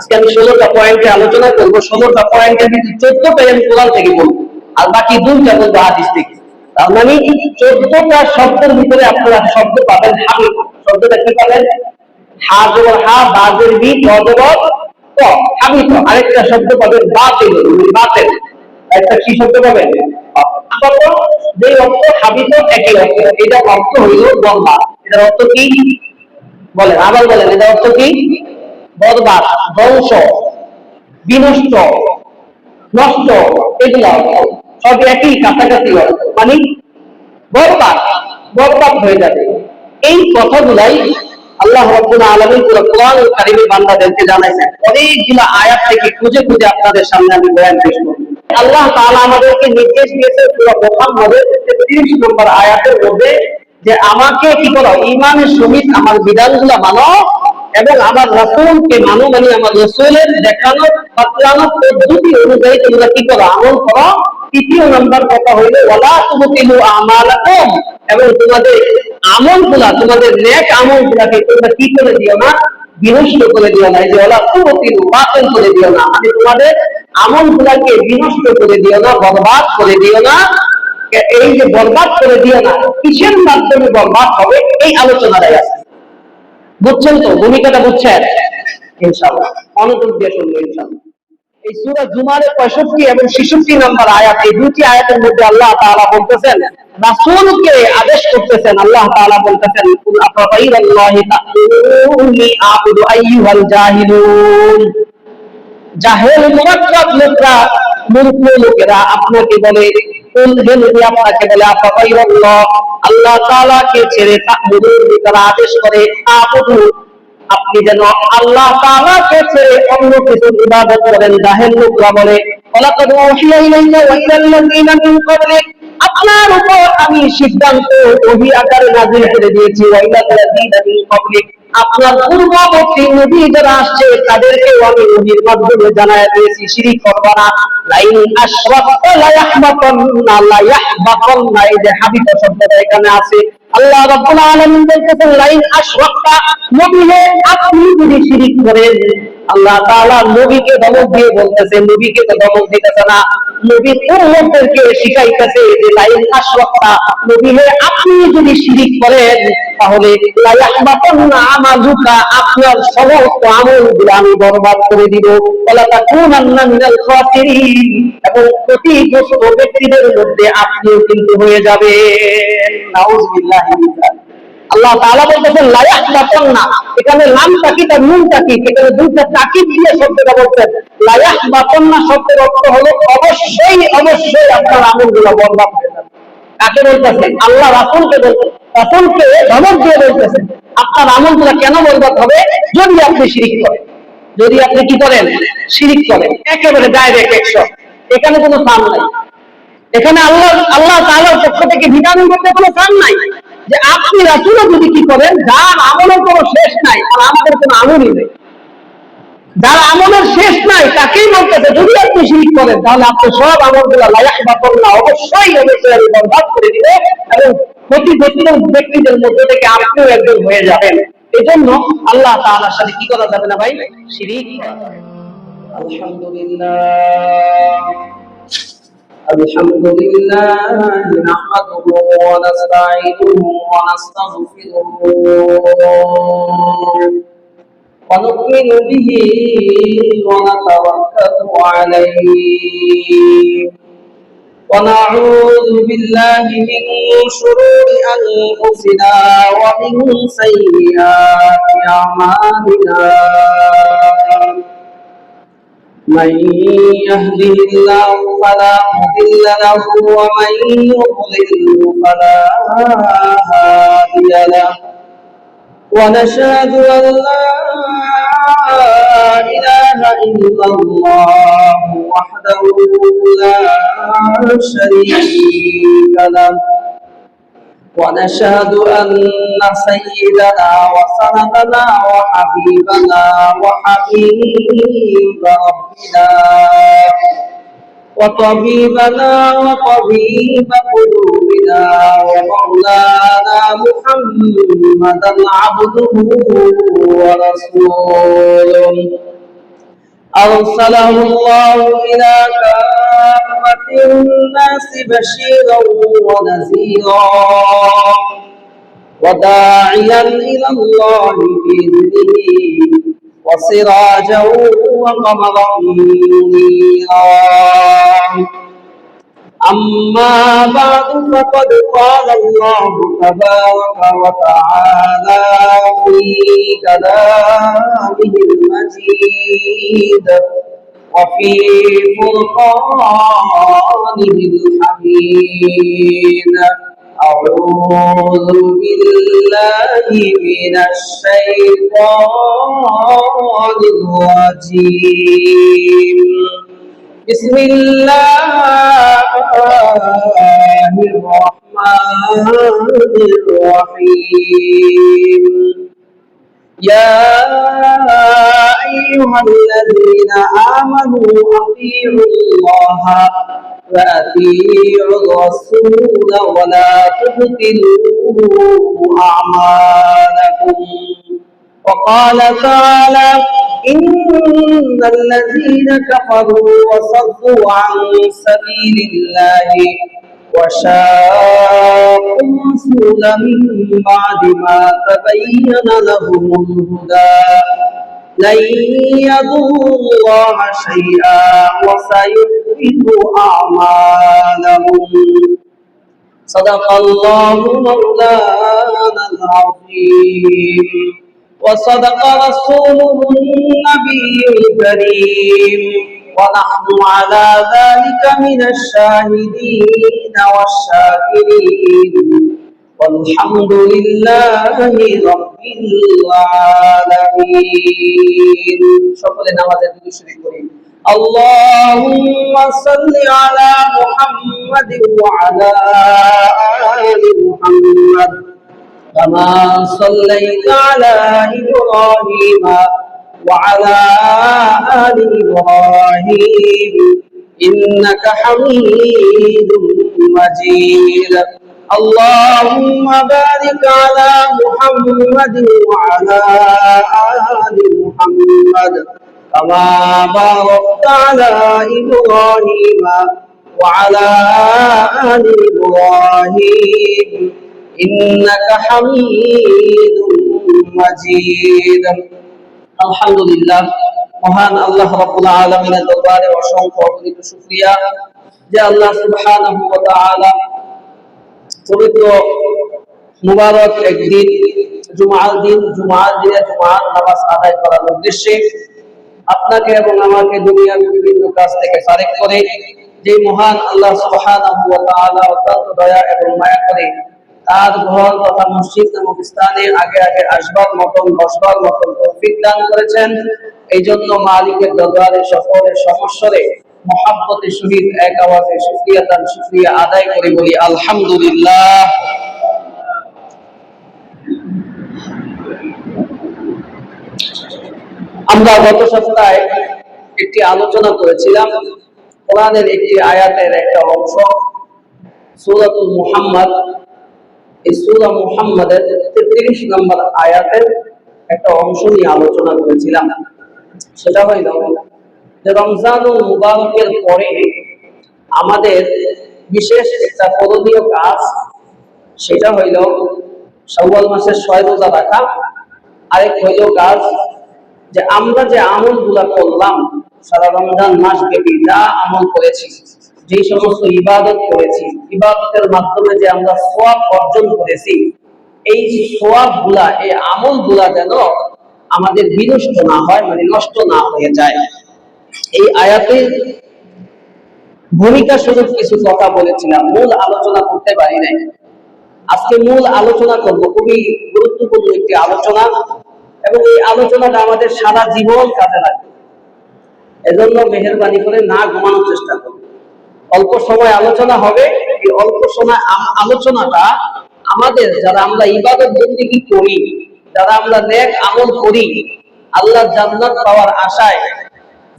আজকে আমি 16টা পয়েন্টে আলোচনা করব। 16টা পয়েন্টের ভিতরে 14টাই আমি কোরআন থেকে বলবো, আর বাকি 2টা বলবো হাদিস থেকে। তার মানে 14টা শব্দের ভিতরে আপনারা শব্দ পাবেন হাবিব। শব্দটা কি পাবেন? হা জবর হা, বা জবর বি, ত জবর ত, হাবিব। আরেকটা শব্দ পাবেন বাতিল, বাতিল। একটা কি শব্দ পাবেন? যে অর্থ হাবিব একই অর্থ, এটা অর্থ হইল বরবাদ। এটার অর্থ কি বলেন, আবার বলেন, এটার অর্থ কি? বরবাদ, ধ্বংস, বিনষ্ট, নষ্ট, এগুলা সব একই কাছাকাছি অর্থ, মানে বরবাদ, বরবাদ হয়ে যাবে। এই কথাগুলাই আল্লাহ রাব্বুল আলামিন কোরআন কারীমে বান্দাদেরকে জানাইছেন। অনেকগুলো আয়াত থেকে খুঁজে খুঁজে আপনাদের সামনে আমি বয়ান পেশ করব। আল্লাহ তাআলা আমাদেরকে নির্দেশ দিয়েছেন সূরা মুহাম্মদের 33 নম্বর আয়াতের মধ্যে যে আমাকে কি করো, ঈমানের সহিত আমার বিধানগুলো মানো এবং আমার রাসূলকে মানো, মানে আমার রাসূলের দেখানো বাতলানো পদ্ধতি অনুযায়ী তোমরা কি করো, আমল করো। তৃতীয় নাম্বার কথা হইল ওয়ালা তুবতিলু আমালাকুম, এবং তোমাদের আমলগুলা, তোমাদের নেক আমলগুলাকে তোমরা কি করে দিও না, বিনষ্ট করে দিও না। এই যে ওয়ালা তুবতিলু, বাতিল করে দিও না, মানে তোমাদের আমলগুলাকে বিনষ্ট করে দিও না, বরবাদ করে দিও না। এই যে বরবাদ করে দিও না, কিসের মাধ্যমে বরবাদ হবে এই আলোচনাটাই আছে। বুঝছেন তো? ভূমিকাটা বুঝছেন ইনশাআল্লাহ? মনোযোগ দিয়ে শুনবো ইনশাআল্লাহ। এই সূরা জুমার 65 এবং 66 নম্বর আয়াত, এই দুটি আয়াতের মধ্যে আল্লাহ তাআলা বলতেছেন, রাসূলকে আদেশ করতেছেন। আল্লাহ তাআলা বলতেছেন কুল আফাগাইরাল্লাহি তা'বুদুনি আ'বুদু আইয়ুহাল জাহিলুন। জাহেল মুরাক্কাব লোকরা, মূর্খ লোকেরা আপনাকে বলে, কুল হে নবী আপনাকে বলে, আফাগাইরাল্লাহ, আল্লাহ তাআলাকে ছেড়ে তা'বুদুন, তারা আদেশ করে আ'বুদু, আপনি যেন আল্লাহ তাআলাকে ছেড়ে অন্য কিছুর ইবাদত করেন। জাহেল লোকরা বলে ওয়ালাকাদ উহিয়া ইলাইকা ওয়া ইলাল্লাযীনা মিন ক্বাবলিক, আপনার উপর আমি সিদ্ধান্ত ওহী আকারে নাযিল করে দিয়েছি। ওয়া ইলাল্লাযীনা মিন ক্বাবলিক, আপনার পূর্ববর্তী নবী যারা আসছে তাদেরকেও আমি ওহীর মাধ্যমে জানায়া দিয়েছি শিরক করবা না। লাইন আশরাকতা লা ইয়াহবাতান্না, লা ইয়াহবাতান্না, এই যে হাবিব শব্দটা এখানে আছে। আল্লাহ রাব্বুল আলামিন বলতেছেন লাইন আশরাকতা, নবী হে আপনি যদি শিরক করেন, আল্লাহ তাআলা নবীকে ধমক দিয়ে বলতেছেন, নবীকে তো ধমক দিতেছে না, নবী উম্মতদেরকে শিখাইতেছে যে লাইন আশরাকতা, নবী হে আপনি যদি শিরক করেন তাহলে লা ইয়াহবাতান্না আমালুকা, আপনার সমস্ত আমলগুলো আমি বরবাদ করে দিব। ওয়ালা তাকুনান্না মিনাল খাসিরিন, এবং ক্ষতিগ্রস্ত ব্যক্তিদের মধ্যে আপনিও কিন্তু হয়ে যাবেন। নাউযুবিল্লাহি মিন যালিক। আল্লাহ তাআলা বলতেছেন লা ইয়াহবাতান্না, এখানে লাম তাকিদ আর নুন তাকিদ, এখানে দুইটা তাকিদ দিয়ে শব্দটা বলছেন। লা ইয়াহবাতান্না শব্দের অর্থ হলো অবশ্যই অবশ্যই আপনার আমলগুলো বরবাদ হয়ে যাবে। কাকে বলতেছেন? আল্লাহ রাসূলকে বলতেছেন, রাসূলকে ধমক দিয়ে বলতেছেন আপনার আমলগুলো কেন বরবাদ হবে? যদি আপনি শিরক করেন, যদি আপনি কি করেন, শিরক করেন। একেবারে ডাইরেক্ট 100, এখানে কোনো ফান নাই। এখানে আল্লাহ তাআলার পক্ষ থেকে বিধানের মধ্যে কোনো ফান নাই যে আপনি রাসূলও যদি কি করেন, যার আমলের কোনো শেষ নাই, আর আমাদের কোনো আমলই নেই, যার আমলের শেষ নাই তাকেই বলতেছে যদি আপনি শিরক করেন তাহলে আপনি সব আমলগুলো লা ইয়াহবাতান্না, অবশ্যই অবশ্যই আমি বরবাদ করে দিব, এবং ক্ষতিগ্রস্ত ব্যক্তিদের মধ্যে থেকে আপনিও একজন হয়ে যাবেন। এজন্য আল্লাহ তাআলার সাথে কি করা যাবে না ভাই? শিরক করা যাবে না। আলহামদুলিল্লাহ, আলহামদুলিল্লাহ নাহমাদুহু ওয়া নাস্তাঈনুহু ওয়া নাস্তাগফিরুহু ওয়া নু'মিনু বিহি ওয়া নাতাওয়াক্কালু আলাইহি ওয়া না'উযু বিল্লাহি মিন শুরুরি আনফুসিনা ওয়া মিন সাইয়্যাতি আ'মালিনা। من يهده الله فلا مضل له ومن يضلل فلا هادي له، ونشهد أن لا إله إلا الله وحده لا شريك له، ونشهد أن سيدنا وسندنا وحبيبنا وحبيب ربنا وطبيبنا وطبيب قلوبنا ومولانا محمدا عبده ورسوله أرسله الله إلى كافة الناس بشيرا ونذيرا وداعيا إلى الله بإذنه وسراجا وقمرا منيرا. أما بعد فقد قال الله تبارك وتعالى في كلامه المجيد وفي فرقانه الحميد. أعوذ بالله من الشيطان الرجيم. بسم الله الرحمن الرحيم. يا أيها الذين آمنوا أطيعوا الله وأطيعوا الرسول ولا تبطلوا أعمالكم. وقال تعالى إن الذين كفروا وصدوا عن سبيل الله وشاقوا الرسول من بعد ما تبين لهم الهدى لن يضروا الله شيئا وسيحبط أعمالهم. صدق الله مولانا العظيم وصدق رسوله النبي الكريم ونحن على ذلك من الشاهدين والشاكرين والحمد لله رب العالمين. সকলে নামাজে দুরূদ শরীফ পড়ি। اللهم صل على محمد وعلى آل محمد كما صليت على إبراهيم وعلى آل إبراهيم إنك حميد مجيد. اللهم بارك على محمد وعلى آل محمد كما باركت على إبراهيم وعلى آل إبراهيم إنك حميد مجيد. আলহামদুলিল্লাহ, মহান আল্লাহ রাব্বুল আলামিনের দরবারে অসংখ্য অগণিত শুকরিয়া যে আল্লাহ সুবহানাহু ওয়া তাআলা পবিত্র মুবারক একদিন জুমার দিনে জুমার নামাজ আদায় করার উদ্দেশ্যে আপনাকে এবং আমাকে দুনিয়ার বিভিন্ন কাজ থেকে ফারেক করে যে মহান আল্লাহ সুবহানাহু ওয়া তাআলা অত্যন্ত দয়া এবং মায়া করে তার ঘর তথা মসজিদ নামক স্থানে আগে আগে আসবার মতন বসবার মতন তৌফিক দান করেছেন। এই জন্য মালিকের দরবারে সকলের সমস্বরে মহাব্বতের সহিত এক আওয়াজে শুকরিয়া আদায় করে বলি আলহামদুলিল্লাহ। আমরা গত সপ্তাহে একটি আলোচনা করেছিলাম কোরআনের একটি আয়াতের একটা অংশ সূরাতুল মুহাম্মদ। এই সূরা মুহাম্মাদের 33 নম্বর আয়াতের একটা অংশ নিয়ে আলোচনা করেছিলাম। সেটা হইল যে রমজানুল মুবারকের পরে আমাদের বিশেষ একটা করণীয় কাজ, সেটা হইল শাওয়াল মাসের 6 রোজা রাখা। আরেক হইল কাজ যে আমরা যে আমলগুলা করলাম সারা রমজান মাস ব্যাপী যা আমল করেছি, যে সমস্ত ইবাদত করেছি, ইবাদতের মাধ্যমে যে আমরা সওয়াব অর্জন করেছি, এই সওয়াবগুলা এই আমলগুলা যেন আমাদের বিনষ্ট না হয়, মানে নষ্ট না হয়ে যায়। এই আয়াতের ভূমিকা স্বরূপ কিছু কথা বলেছিলাম, মূল আলোচনা করতে পারি নাই। আজকে মূল আলোচনা করব, খুবই গুরুত্বপূর্ণ একটি আলোচনা, এবং এই আলোচনাটা আমাদের সারা জীবন কাজে লাগবে। এজন্য মেহেরবানি করে না ঘুমানোর চেষ্টা করব। অল্প সময় আলোচনা হবে, এই অল্প সময় আলোচনাটা আমাদের যারা আমরা ইবাদত বন্দেগী করি, যারা আমরা নেক আমল করি, আল্লাহর জান্নাত পাওয়ার আশায়,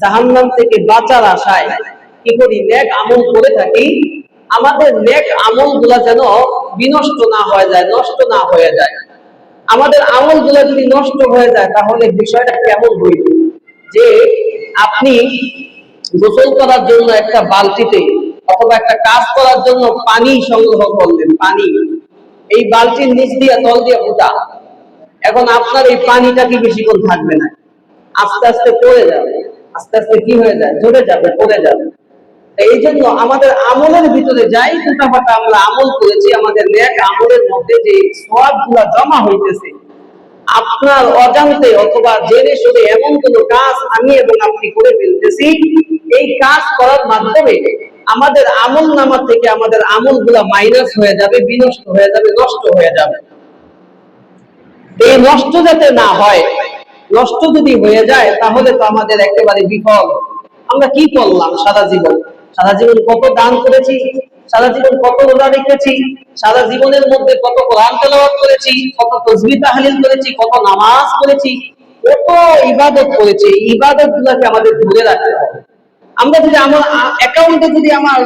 জাহান্নাম থেকে বাঁচার আশায় কি করি, নেক আমল করে থাকি, আমাদের নেক আমলগুলা যেন বিনষ্ট না হয়ে যায়, নষ্ট না হয়ে যায়। আমাদের আমলগুলা যদি নষ্ট হয়ে যায় তাহলে বিষয়টা কেমন হইল, যে আপনি গোসল করার জন্য একটা বালতিতে অথবা একটা কাজ করার জন্য পানি সংগ্রহ করলেন, পানি এই বালতির নিচ দিয়ে তল দিয়ে ফুটা। এখন আপনার এই পানিটা কি বেশিক্ষণ থাকবে না, আস্তে আস্তে পড়ে যাবে, আস্তে আস্তে কি হয়ে যায়, ঝরে যাবে, পড়ে যাবে। এই জন্য আমাদের আমলের ভিতরে যাই ফুটাফাটা আমরা আমল করেছি, আমাদের নেক আমলের মধ্যে যে সওয়াবগুলো জমা হইতেছে, আপনার অজান্তে অথবা জেনে শুনে এমন কোন কাজ আমি এবং আপনি করে ফেলতেছি, এই কাজ করার মাধ্যমে আমাদের আমল নামা থেকে আমাদের আমলগুলা মাইনাস হয়ে যাবে, বিনষ্ট হয়ে যাবে, নষ্ট হয়ে যাবে। এই নষ্ট যাতে না হয়, নষ্ট যদি হয়ে যায় তাহলে তো আমাদের একেবারে বিফল। আমরা কি করলাম সারা জীবন? সারা জীবন কত দান করেছি, সারা জীবন কত রোজা রেখেছি, সারা জীবনের মধ্যে কত কোরআন তেলাওয়াত করেছি, কত তাসবিহ তাহলিল করেছি, কত নামাজ করেছি, কত ইবাদত করেছি। ইবাদত গুলাকে আমাদের ধরে রাখতে হবে। আমরা যদি আমার অ্যাকাউন্টে যদি আমার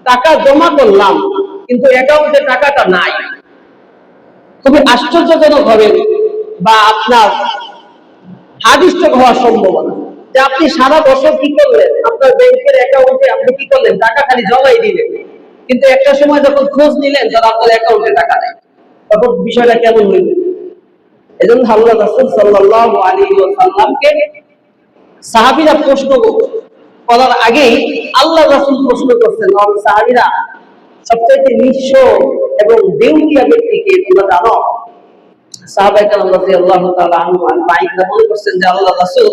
টাকা জমা করলাম কিন্তু অ্যাকাউন্টে টাকাটা নাই, খুবই আশ্চর্যজনক হবে বা আপনার হাদিস্টক হওয়ার সম্ভাবনা যে আপনি সারা বছর কি করলেন, আপনার ব্যাংকের অ্যাকাউন্টে আপনি কি করলেন, টাকা খালি জমাই দিলেন, কিন্তু একটা সময় যখন খোঁজ নিলেন তখন আপনার অ্যাকাউন্টে টাকা নেই, তখন বিষয়টা কেমন হইল? এজন্য আল্লাহ রাসূল সাল্লাল্লাহু আলাইহি ওয়াসাল্লামকে সাহাবীরা প্রশ্ন করার আগেই আল্লাহ রাসূল প্রশ্ন করছেন, সাহাবীরা সবচেয়ে নিঃস্ব এবং দেউলিয়া ব্যক্তিকে তোমরা জানো? সাহাবায়ে কেরাম রাদিয়াল্লাহু তাআলা আনহুম মনে করছেন যে আল্লাহ রাসূল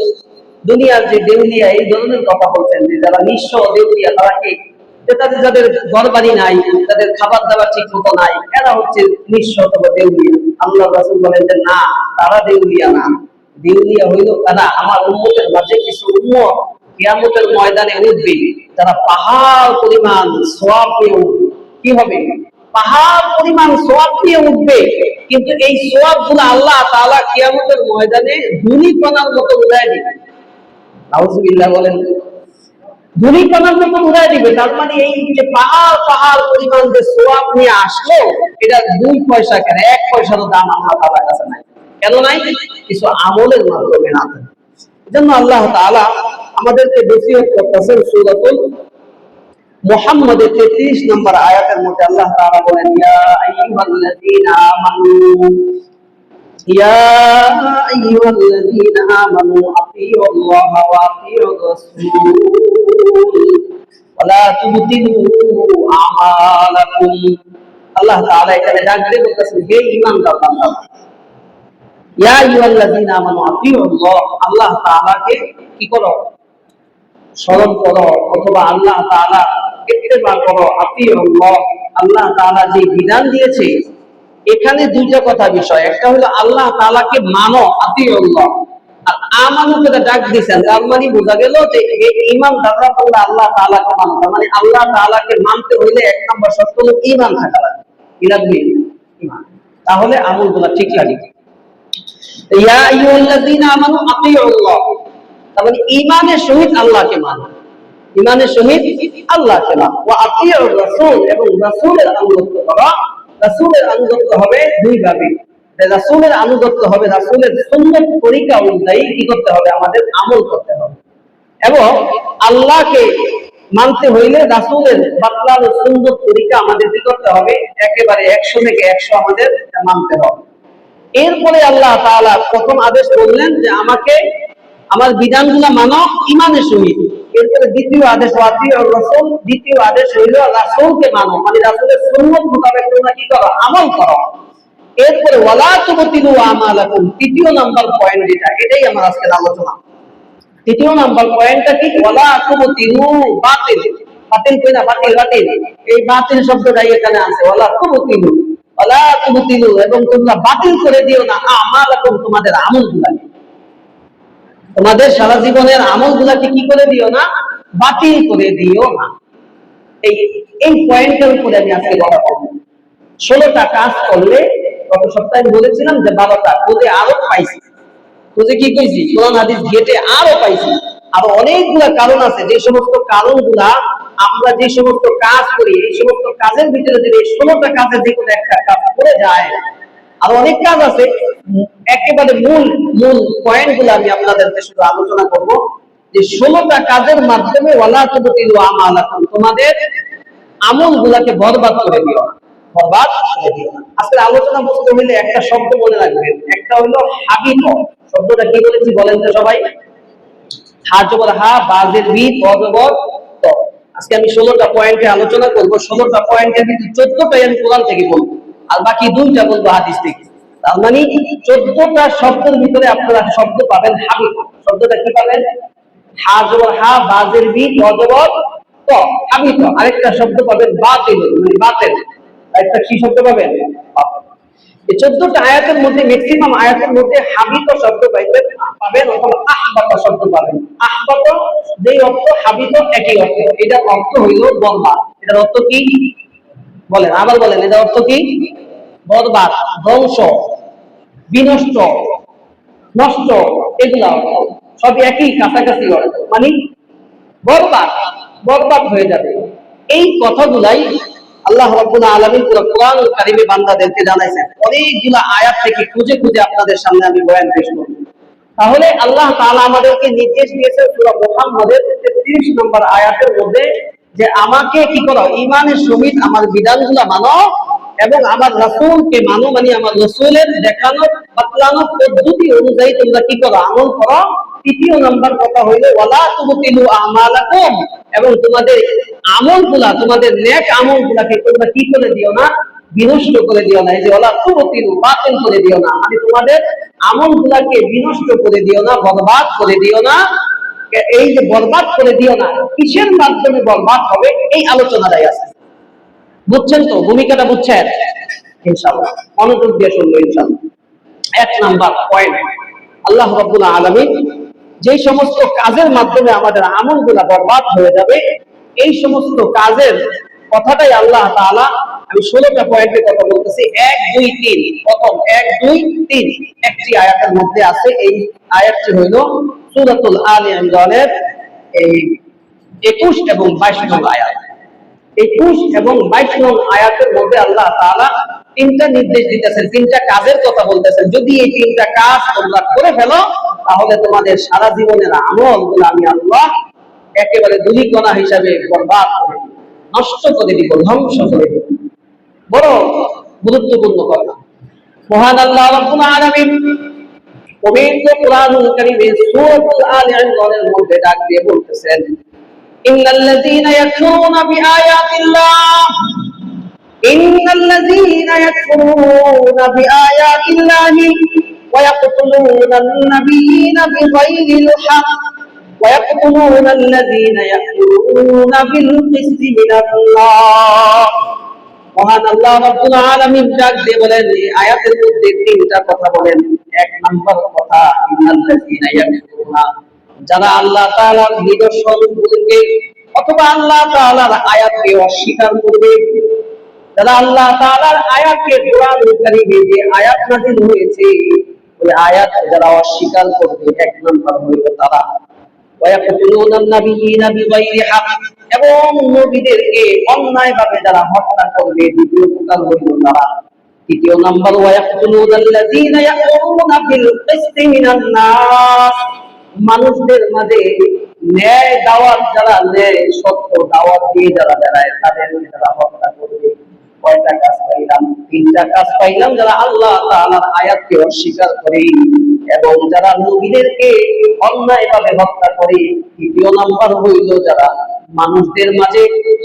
দুনিয়ার যে দেউলিয়া এই ধরনের কথা বলছেন, যে যারা নিঃস্ব দেউলিয়া তারা কি, যে যাদের ঘর বাড়ি নাই, তাদের খাবার দাবার ঠিক মতো নাই, এরা হচ্ছে নিঃস্ব অথবা দেউলিয়া। আল্লাহ রাসূল বলেন যে না, তারা দেউলিয়া না, দেউলিয়া হইল তারা আমার উম্মতের মাঝে কিছু উম্মত কিয়ামতের ময়দানে উঠবে যারা পাহাড় পরিমাণ সওয়াব পেয়ে উঠবে। কি হবে? পাহাড় পরিমাণ সওয়াব পেয়ে উঠবে, কিন্তু এই সওয়াবগুলো আল্লাহ তাআলা কিয়ামতের ময়দানে ধূলিকণার মতো উড়ায় দিবে। নাউযুবিল্লাহ বলেন, ধূলিকণার মতো উড়ায় দিবে। তার মানে এই যে পাহাড় পাহাড় পরিমাণ যে সওয়াব নিয়ে আসলো, এটা 2 পয়সা কেন, 1 পয়সারও দাম আল্লাহ তাআলার কাছে নাই। কেন নাই? কিছু আমলের মাধ্যমে না। এজন্য আল্লাহ তাআলা আমাদেরকে নসিহত করতেছেন সূরাতুল মুহাম্মাদের 33 নম্বর আয়াতের মধ্যে আল্লাহ তাআলা বলেন, ইয়া আইয়ুহাল্লাযীনা আমানু আতিউল্লাহ ওয়া আতিউর রাসূল ওয়া লা তুবতিলু আমালাকুম। আল্লাহ তাআলা এখানে ডাক দিয়ে বলতেছেন, হে ঈমানদার বান্দা, ইয়া আইয়ুহাল্লাযীনা আমানু আতিউল্লাহ, আল্লাহ তাআলাকে কি করো? স্মরণ করো, অথবা আল্লাহ তাআলা ইত্তেবা করো। আতিউল্লাহ, আল্লাহ তাআলা যে বিধান দিয়েছে, এখানে দুইটা কথা বিষয়। একটা হলো আল্লাহ তাআলাকে মানো, আতিউল্লাহ, আর আমানু যেটা ডাক দিয়েছেন তার মানে বোঝা গেল যে ঈমান দাতা তোমরা আল্লাহ তাআলাকে মানো। মানে আল্লাহ তাআলাকে মানতে হইলে 1 নম্বর শর্ত হলো ঈমান থাকা লাগবে। কি লাগবে? ঈমান। তাহলে আমলগুলো ঠিক লাগে। ইয়া আইয়ুহাল্লাযীনা আমানু আতিউল্লাহ, তার মানে ঈমানের সহিত আল্লাহকে মানো, ঈমানের সহিত আল্লাহকে মানো। ওয়া আতিউর রাসূল, এবং রাসূলের আনুগত্য করো। রাসূলের আনুগত্য হবে দুই ভাবে। রাসূলের আনুগত্য হবে রাসূলের সুন্নাত তরিকা অনুযায়ী কি করতে হবে? আমাদের আমল করতে হবে। এবং আল্লাহকে মানতে হইলে রাসূলের বাতলানো সুন্নাত তরিকা আমাদের কি করতে হবে? একেবারে 100 থেকে 100 আমাদের মানতে হবে। এরপরে আল্লাহ তাআলা প্রথম আদেশ করলেন যে আমাকে আমার বিধানগুলো মানো ঈমানের সহিত। এরপরে দ্বিতীয় আদেশ আতিউর রাসূল, দ্বিতীয় আদেশ হইল রাসূলকে মানো, মানে রাসূলের সুন্নাত মোতাবেক তোমরা কি করো? আমল করো। এরপরে ওয়ালা তুবতিলু আমালাকুম, তৃতীয় নাম্বার পয়েন্ট যেটা, এটাই আমার আজকের আলোচনা। তৃতীয় নাম্বার পয়েন্টটা কি? ওয়ালা তুবতিলু, বাতিল, বাতিল কই না, বাতিল বাতিল, এই বাতিল শব্দটাই এখানে আছে। ওয়ালা তুবতিলু, ওয়ালা তুবতিলু, এবং তোমরা বাতিল করে দিও না আমালাকুম, তোমাদের আমলগুলোকে, তোমাদের সারা জীবনের আমলগুলোকে কি করে দিও না? বাতিল করে দিও না। এই পয়েন্টের উপরে আমি আজকে কথা বলবো। 16টা কাজ করলে, গত সপ্তাহে বলেছিলাম যে 12টা খুঁজে আরো পাইছি, খুঁজে কি কইছি? কোরআন হাদিস ঘেটে আরো পাইছি। আরো অনেকগুলা কারণ আছে, যে সমস্ত কারণগুলা আমরা যে সমস্ত কাজ করি, এই সমস্ত কাজের ভিতরে যদি 16টা কাজের যে কোনো একটা কাজ করে যায়, আরো অনেক কাজ আছে। একেবারে মূল মূল পয়েন্ট গুলো আমি আপনাদেরকে শুধু আলোচনা করব। যে 16টা কাজের মাধ্যমে ওয়ালা তুবতিলু আমালাকুম, তোমাদের আমলগুলোকে বরবাদ করে দিও না, বরবাদ করে দিও না। আজকে আলোচনা বুঝতে হলে একটা শব্দ মনে রাখবেন, একটা হলো হাবিত। শব্দটা কি বলেছি বলেন তো সবাই? হা জবর হা, বা জের বি, ত জবর ত। আজকে আমি 16টা পয়েন্টে আলোচনা করব। 16টা পয়েন্টের ভিতরে 14টাই আমি কোরআন থেকে বলবো, আর বাকি 2টা বলবো হাদিস থেকে। তার মানে 14টা শব্দের ভিতরে আপনারা শব্দ পাবেন হাবিত। শব্দটা কি পাবেন? হা জবর হা, বা জের বি, ত জবর ত, হাবিত। আরেকটা শব্দ পাবেন বাতিল, মানে বাতিল। আরেকটা কি শব্দ পাবেন? বাতিল। এই 14টা আয়াতের মধ্যে ম্যাক্সিমাম আয়াতের মধ্যে হাবিত শব্দ পাবেন অথবা আহবাত শব্দ পাবেন। আহবাত যেই অর্থ, হাবিত একই অর্থ। এটার অর্থ হইল বরবাদ। এটার অর্থ কি বলেন? আবার বলেন, এটার অর্থ কি? বরবাদ, ধ্বংস, বিনষ্ট, নষ্ট, এগুলা অর্থ সব একই, কাছাকাছি অর্থ। মানে বরবাদ, বরবাদ হয়ে যাবে। এই কথাগুলাই আল্লাহ রাব্বুল আলামিন পুরো কোরআনুল কারীমে বান্দাদেরকে জানাইছেন। অনেকগুলো আয়াত থেকে খুঁজে খুঁজে আপনাদের সামনে আমি বয়ান পেশ করব। তাহলে আল্লাহ তাআলা আমাদেরকে নির্দেশ দিয়েছেন সূরা মুহাম্মদের 33 নম্বর আয়াতের মধ্যে যে আমাকে কি করো? ঈমানের সহিত আমার বিধানগুলো মানো এবং আমার রাসূলকে মানো, মানে আমার রাসূলের দেখানো বাতলানো পদ্ধতি অনুযায়ী তোমরা কি করো? আমল করো। তৃতীয় নাম্বার কথা হইলো ওয়ালা তুবতিলু আমালাকুম, এবং তোমাদের আমলগুলা, তোমাদের নেক আমলগুলাকে তোমরা কি করে দিও না? বিনষ্ট করে দিও না। এই যে ওয়ালা তুবতিলু, বাতিল করে দিও না, মানে তোমাদের আমলগুলাকে বিনষ্ট করে দিও না, বরবাদ করে দিও না। এই যে বরবাদ করে দিও না, কিসের মাধ্যমে বরবাদ হবে এই আলোচনাটাই আছে। বুঝছেন তো? ভূমিকাটা বুঝছেন ইনশাআল্লাহ? মনোযোগ দিয়ে শুনবো ইনশাআল্লাহ। 1 নাম্বার পয়েন্ট, আল্লাহ রাব্বুল আলামিন যে সমস্ত কাজের মাধ্যমে আমাদের আমলগুলো বরবাদ হয়ে যাবে, এই সমস্ত কাজের কথাটাই আল্লাহ তাআলা, আমি 16টা পয়েন্টের কথা বলতেছি, 1 2 3। প্রথম 1 2 3 একটি আয়াতের মধ্যে আছে। এই আয়াতটি হইল সূরাতুল আলে ইমরানের এই 21 এবং 22 নং আয়াত। 21 এবং 22 নং আয়াতের মধ্যে আল্লাহ তাআলা 3টা নির্দেশ দিতেছেন, 3টা কাজের কথা বলতেছেন। যদি এই 3টা কাজ তোমরা করে ফেলো, তাহলে তোমাদের সারা জীবনের আমলগুলো আমি আল্লাহ একেবারে ধূলিকণা হিসাবে বরবাদ করে দিব, নষ্ট করে দিব, ধ্বংস করে দিব। বড় গুরুত্বপূর্ণ কথা। মহান আল্লাহ রাব্বুল আলামিন পবিত্র কোরআনুল কারীমে সূরাতুল আলে ইমরানের মধ্যে ডাক দিয়ে বলতেছেন, ইন্নাল্লাযীনা ইয়াকফুরুনা বিআয়াতিল্লাহ, ইন্নাল্লাযীনা ইয়াকফুরুনা বিআয়াতিল্লাহি ওয়া ইয়াকতুলুনান নাবিয়্যিনা বিগাইরিল হক ওয়া ইয়াকতুলুনাল্লাযীনা ইয়া'মুরুনা বিল কিসতি মিনাল্লাহ। মহান আল্লাহ রাব্বুল আলামিন ডাক দিয়ে বলেন, এই আয়াতের মধ্যে 3টা কথা বলেন। 1 নাম্বার কথা, ইন্নাল্লাযীনা ইয়াকফুরুনা, যারা আল্লাহ তাআলার নিদর্শনগুলোকে অথবা আল্লাহ তাআলার আয়াতকে অস্বীকার করবে, যারা আল্লাহ তাআলার আয়াতকে, কোরআনুল কারীমে যে আয়াত নাযিল হয়েছে ওই আয়াত যারা অস্বীকার করবে, 1 নাম্বার হলো তারা ওয়ায়াকতুলুনান নাবিয়্যিনা বিগাইরি হক, এবং নবীদেরকে অন্যায়ভাবে যারা হত্যা করবে, দ্বিতীয় প্রকার হলো তারা। তৃতীয় নাম্বার ওয়ায়াকতুলুনাল্লাযীনা ইয়া'মুরুনা বিল কিসতি মিনান নাস, মানুষদের মাঝে ন্যায় দাওয়াত, যারা ন্যায় সত্য দাওয়াত দিয়ে যারা বেড়ায় তাদেরকে যারা হত্যা করবে। কয়টা কাজ পাইলাম? 3টা কাজ পাইলাম। যারা আল্লাহ তাআলার আয়াতকে অস্বীকার করে এবং যারা নবীদেরকে অন্যায়ভাবে হত্যা করে। তৃতীয় নাম্বার হইল যারা মানুষদের মাঝে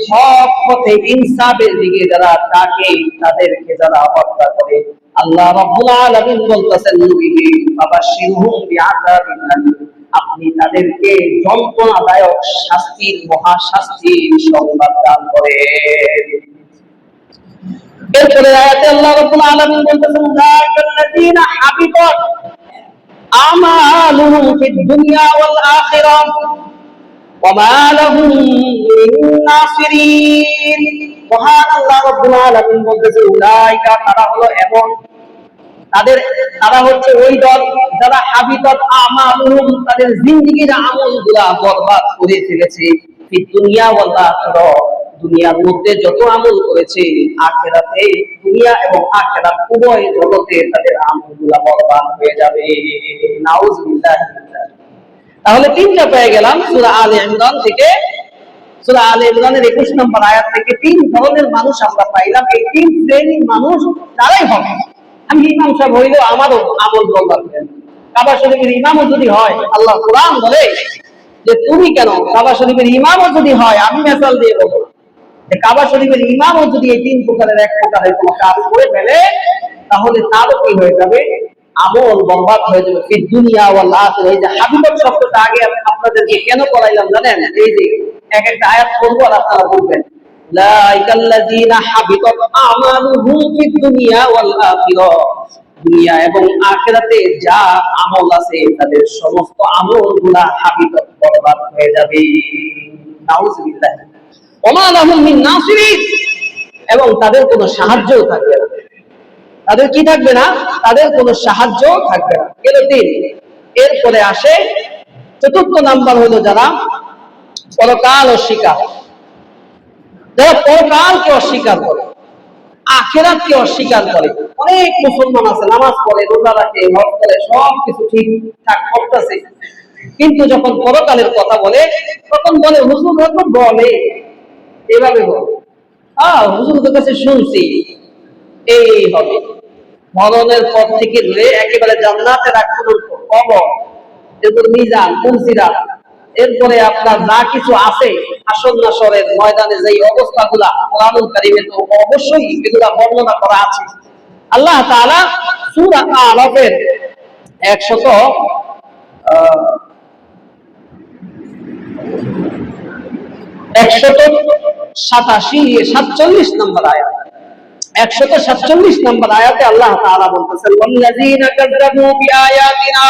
হক পথে ইনসাফের দিকে যারা ডাকে তাদেরকে যারা হত্যা করে। আল্লাহ রাব্বুল আলামিন বলতেছেন নবীকে, ফাবাশশিরহুম বিআযাবিন আলীম, আপনি তাদেরকে যন্ত্রণাদায়ক শাস্তির, মহা শাস্তির সংবাদ দান করেন। এরপরে আয়াতে আল্লাহ রাব্বুল আলামিন বলতেছেন, যাকাল্লাযীনা হাবিতাত আমালুহুম ফিদ দুনিয়া ওয়াল আখিরাহ ওয়া মা লাহুম মিন নাসিরিন। মহান আল্লাহ রাব্বুল আলামিন বলতেছেন, উলাইকা, তারা হলো এমন, তারা হচ্ছে ওই দল যারা হাবিতাত আমালুহুম, তাদের জিন্দেগীর আমলগুলো বরবাদ করে ফেলেছে। ফিদ দুনিয়া ওয়াল আখিরাহ, দুনিয়ার মধ্যে যত আমল করেছে, আখিরাতে, দুনিয়া এবং আখিরাত উভয় জগতে তাদের আমলগুলো বরবাদ হয়ে যাবে। নাউজুবিল্লাহ। তাহলে তিনটা পেয়ে গেলাম সূরা আলে ইমরান থেকে। সূরা আলে ইমরানের 21 নম্বর আয়াত থেকে তিন ধরনের মানুষ আমরা পাইলাম। এই তিন শ্রেণীর মানুষ তারাই হবে। আমি ইমাম সাহেব হইলেও আমারও আমল বরবাদ হবে। কাবা শরীফের ইমামও যদি হয়, আল্লাহ কোরআন বলে যে তুমি কেন কাবা শরীফের ইমামও যদি হয়, আমি মেসাল দিয়ে বলবো যে কাবা শরীফের ইমামও যদি এই তিন প্রকারের এক প্রকারের কোনো কাজ করে ফেলে, তাহলে তারও কি হয়ে যাবে? আমল বরবাদ হয়ে যাবে। ফিদ দুনিয়া ওয়াল আখিরা। এই যে হাবিবত শব্দটা আগে আপনাদেরকে কেন পড়াইলাম জানেন? এই যে এক একটা আয়াত পড়বো আর আপনারা বলবেন লাইকাল্লাযীনা হাবিতাত আমালুহুম ফিদ দুনিয়া ওয়াল আখিরা। দুনিয়া এবং আখিরাতে যা আমল আছে তাদের সমস্ত আমলগুলা হাবিতাত বরবাদ হয়ে যাবে। নাউযুবিল্লাহ। ওমা লাহুম মিন নাসিরিন। এবং তাদের কোনো সাহায্যও থাকবে না। তাদের কি থাকবে না? তাদের কোনো সাহায্য থাকবে না। গেল তিন। এরপরে আসে চতুর্থ নাম্বার হলো যারা পরকাল অস্বীকার, যারা পরকালকে অস্বীকার করে, আখিরাতকে অস্বীকার করে। অনেক মুসলমান আছে, নামাজ পড়ে, রোজা রাখে, হজ করে, সবকিছু ঠিকঠাক করতেছে, কিন্তু যখন পরকালের কথা বলে তখন বলে হুজুর হয়তো বলে, এভাবে বলে হুজুরের কাছে শুনছি এই হবে। মরণের পর থেকে ধরে একেবারে জান্নাতে রাখতে কবর, এরপর মিজান, ফুলসিরাত, এরপরে আপনার যা কিছু আছে আসল নাসরের ময়দানে যেই অবস্থাগুলা কোরআনুল কারীমে তো অবশ্যই এগুলা বর্ণনা করা আছে। আল্লাহ তাআলা সূরা আরাফের 147 নম্বর আয়াত, 147 নম্বর আয়াতে আল্লাহ তাআলা বলতেছেন ওয়াল্লাযীনা কাযযাবু বিআয়াতিনা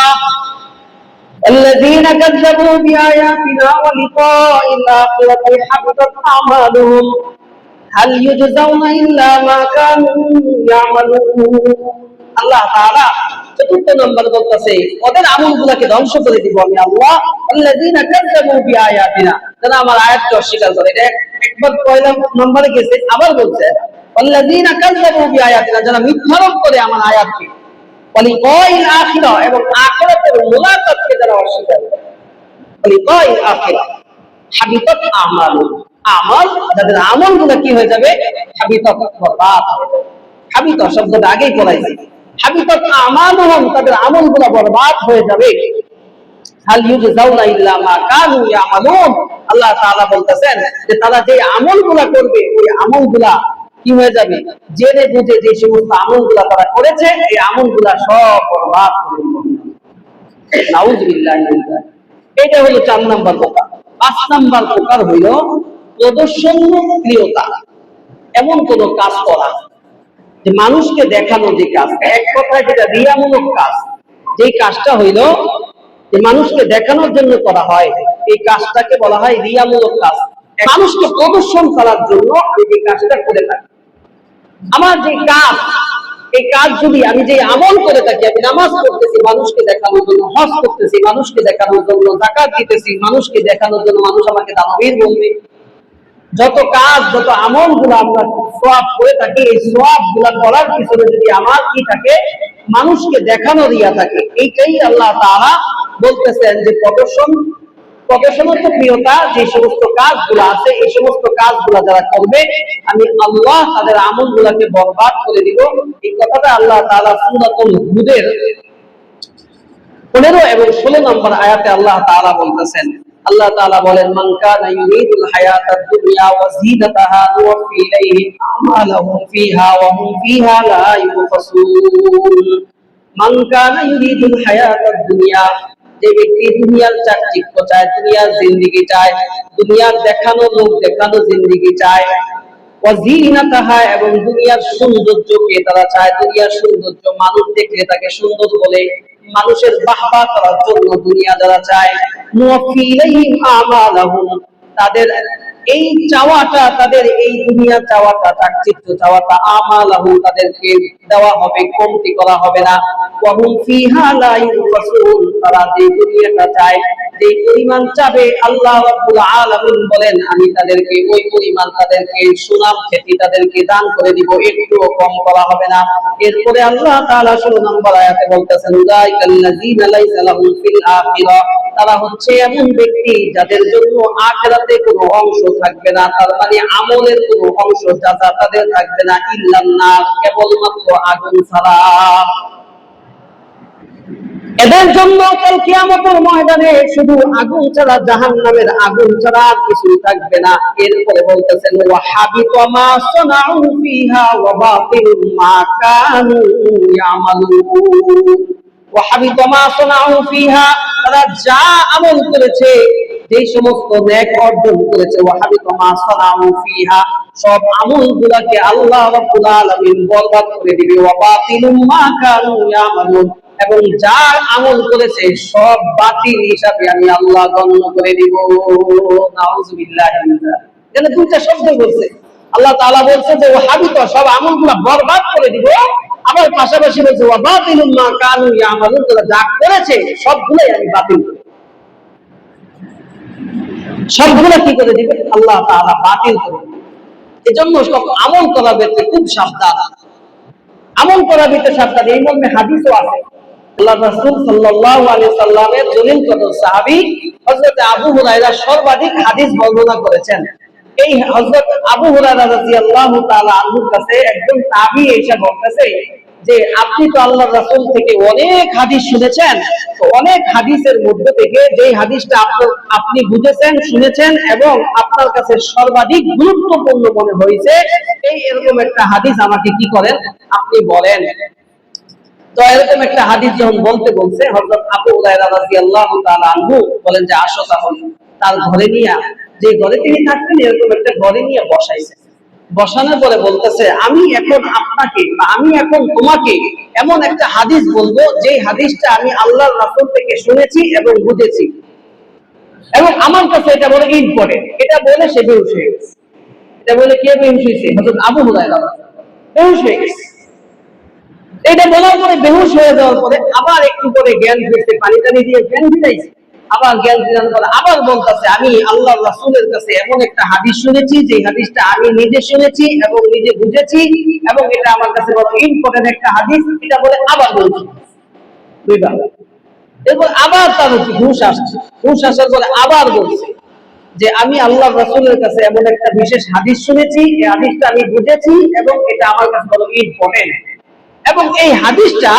الذين كذبوا بآياتنا ولقاء الآخرة حبطت أعمالهم هل يجزون إلا ما كانوا يعملون। আল্লাহ তাআলা চতুর্থ নম্বর বলতেছে ওদের আমলগুলোকে ধ্বংস করে দিব আমি আল্লাহ। الذين كذبوا بآياتنا, যারা আমার আয়াতকে অস্বীকার করে। এটা একবার পয়লা নম্বরে গেছে, আবার বলছে الذين كذبوا بآياتنا, যারা মিথ্যারোপ করে আমার আয়াতকে, ওয়ালিকাইল আখিরা, এবং আখিরাতের মুলাকাতকে যারা অস্বীকার করে। ওয়ালিকাইল আখিরা হাবিতাত আমালুহুম, আমল যাদের আমলগুলো কি হয়ে যাবে? হাবিতাত, বরবাদ হয়ে যাবে। হাবিতাত শব্দটা আগেই পড়াইছি। হাবিতাত আমালুহুম, তাদের আমলগুলো বরবাদ হয়ে যাবে। হাল ইউজজাউনা ইল্লা মা কানু ইয়ামালুন। আল্লাহ তাআলা বলতেছেন যে তারা যে আমলগুলো করবে ওই আমলগুলা কি হয়ে যাবে? জেনে বুঝে যে সমস্ত আমলগুলা তারা করেছে এই আমলগুলা সব বরবাদ করে দিবে। নাউযুবিল্লাহি মিন যালিক। এটা হলো 4 নাম্বার প্রকার। 5 নাম্বার প্রকার হইল প্রদর্শনপ্রিয়তা, এমন কোন কাজ করা যে মানুষকে দেখানো, যে কাজ এক কথায় যেটা রিয়ামূলক কাজ, যে কাজটা হইল যে মানুষকে দেখানোর জন্য করা হয়, এই কাজটাকে বলা হয় রিয়ামূলক কাজ। মানুষকে প্রদর্শন করার জন্য এই কাজটা করে থাকি। আমার যে কাজ, এই কাজ যদি আমি যে আমল করে থাকি, আমি নামাজ পড়তেছি মানুষকে দেখানোর জন্য, হজ করতেছি মানুষকে দেখানোর জন্য, যাকাত দিতেছি মানুষকে দেখানোর জন্য, মানুষ আমাকে দানবীর বলবে। যত কাজ, যত আমল গুলো আমরা সওয়াব করে থাকি, এই সওয়াব গুলা করার পিছনে যদি আমার কি থাকে? মানুষকে দেখানো রিয়া থাকে। এইটাই আল্লাহ তাআলা বলতেছেন যে প্রদর্শনপ্রিয়তা যে সমস্ত কাজগুলো আছে, এই সমস্ত কাজগুলো যারা করবে আমি আল্লাহ তাদের আমলগুলোকে বরবাদ করে দিব। এই কথাটা আল্লাহ তাআলা সূরাতুল হুদের 15 এবং 16 নম্বর আয়াতে আল্লাহ তাআলা বলতেছেন। আল্লাহ তাআলা বলেন মান কানা ইউরিদুল হায়াতাদ দুনিয়া ওয়া যিনাতাহা নুওয়াফি ইলাইহিম আমালাহুম ফিহা ওয়া হুম ফিহা লা ইউফাসুন। মান কানা ইউরিদুল হায়াতাদ দুনিয়া, যে ব্যক্তি দুনিয়ার চাকচিক্য চায়, দুনিয়ার জিন্দেগি চায়, দুনিয়ার দেখানো, লোক দেখানো জিন্দেগি চায়, ওয়া যিনাতাহা, এবং দুনিয়ার সৌন্দর্যকে তারা চায়। দুনিয়ার সৌন্দর্য, মানুষ দেখলে তাকে সুন্দর বলে, মানুষের বাহবা করার জন্য দুনিয়া যারা চায়, নুওয়াফি ইলাইহিম আমালাহুম, তাদের এই চাওয়াটা, তাদের এই দুনিয়া চাওয়াটা, চাকচিক্য চাওয়াটা, আমালাহুম, তাদেরকে দেওয়া হবে, কমতি করা হবে না। ওয়া হুম ফিহা লা ইউফাসুন, তারা যে দুনিয়াটা চায়, যে পরিমাণ চাবে, আল্লাহ রাব্বুল আলামিন বলেন আমি তাদেরকে ওই পরিমাণ, তাদেরকে সুনাম খ্যাতি তাদেরকে দান করে দিব, একটুও কম করা হবে না। এরপরে আল্লাহ তাআলা 16 নম্বর আয়াতে বলতেছেন উলাইকাল্লাযীনা লাইসা লাহুম ফিল আখিরাহ তারা হচ্ছে এমন ব্যক্তি যাদের জন্য আখিরাতে কোনো অংশ থাকবে না, তার মানে আমলের কোনো অংশ যা তাদের থাকবে না, ইল্লান্নার, কেবলমাত্র আগুন ছাড়া। এদের জন্য কাল কিয়ামতের ময়দানে শুধু আগুন ছাড়া, জাহান্নামের আগুন ছাড়া কিছুই থাকবে না। এরপরে বলতেছেন ওয়া হাবিতা মা সানাউ ফিহা ওয়া বাতিলুম মা কানু ইয়ামালুন। ওয়া হাবিতা মা সানাউ ফিহা, তারা যা আমল করেছে, যেই সমস্ত নেক অর্জন করেছে, ওয়া হাবিতা মা সানাউ ফিহা, সব আমলগুলোকে আল্লাহ রাব্বুল আলামিন বরবাদ করে দিবে। ওয়া বাতিলুম মা কানু ইয়ামালুন, এবং যার আমল করেছে সব বাতিল হিসাবে আমি আল্লাহ গণ্য করে দিব। নাউযুবিল্লাহি মিন যালিক। এখানে দুইটা শব্দ বলছে আল্লাহ তাআলা, বলছে যে ও হাবিত, সব আমলগুলো বরবাদ করে দিব, আবার পাশাপাশি বলছে ওয়া বাতিলুম মা কানু ইয়ামালুন, তারা যা করেছে সবগুলাই আমি বাতিল করে, সবগুলা কি করে দিবে আল্লাহ তাআলা বাতিল করে দিবে। এজন্য সব আমল করার ক্ষেত্রে খুব সাবধান, আমল করার ক্ষেত্রে সাবধান। এই মর্মে হাদিসও আছে। আল্লাহ রাসূল সাল্লাল্লাহু আলাইহি সাল্লামের জলিল কদর সাহাবী হযরত আবু হুরায়রা সর্বাধিক হাদিস বর্ণনা করেছেন। এই হযরত আবু হুরায়রা রাদিয়াল্লাহু তাআলা আনহুর কাছে একজন তাবী এসে বলতেছে যে আপনি তো আল্লাহর রাসূল থেকে অনেক হাদিস শুনেছেন, তো অনেক হাদিসের মধ্যে থেকে যেই হাদিসটা আপনি বুঝেছেন, শুনেছেন এবং আপনার কাছে সর্বাধিক গুরুত্বপূর্ণ মনে হয়েছে, এই এরকম একটা হাদিস আমাকে কি করেন, আপনি বলেন। তো এরকম একটা হাদিস যখন বলছে, হযরত আবু হুরায়রা রাদিয়াল্লাহু তাআলা আনহু বলেন যে আসো তাহলে। তার ঘরে নিয়ে, যে ঘরে তিনি থাকতেন, এরকম একটা ঘরে নিয়ে বসাইছে। বসানোর পরে বলতেছে আমি এখন আপনাকে বা আমি এখন তোমাকে এমন একটা হাদিস বলবো, যে হাদিসটা আমি আল্লাহর রাসূল থেকে শুনেছি এবং বুঝেছি, এবং আমার কাছে এটা বলে ইম্পর্টেন্ট। এটা বলে সে বেহুশ হয়ে গেছে। এটা বলে কে বেহুশ হয়েছে? হযরত আবু হুরায়রা বেহুশ হয়ে গেছে। এটা বলার পরে, বেহুশ হয়ে যাওয়ার পরে আবার একটু করে জ্ঞান ফিরছে, পানি টানি দিয়ে জ্ঞান ফিরাইছে। আবার জ্ঞান ফিরানোর পরে আবার বলতেছে আমি আল্লাহর রাসূলের কাছে এমন একটা হাদিস শুনেছি, যে হাদিসটা আমি নিজে শুনেছি এবং নিজে বুঝেছি, এবং এটা আমার কাছে বড় ইম্পর্টেন্ট একটা হাদিস। এটা বলে আবার বলছি দুইবার। এরপর আবার তার হুঁশ আসছে, হুঁশ আসার পরে আবার বলছে যে আমি আল্লাহর রাসূলের কাছে এমন একটা বিশেষ হাদিস শুনেছি, এই হাদিসটা আমি বুঝেছি এবং এটা আমার কাছে বড় ইম্পর্টেন্ট, এবং এই হাদিসটা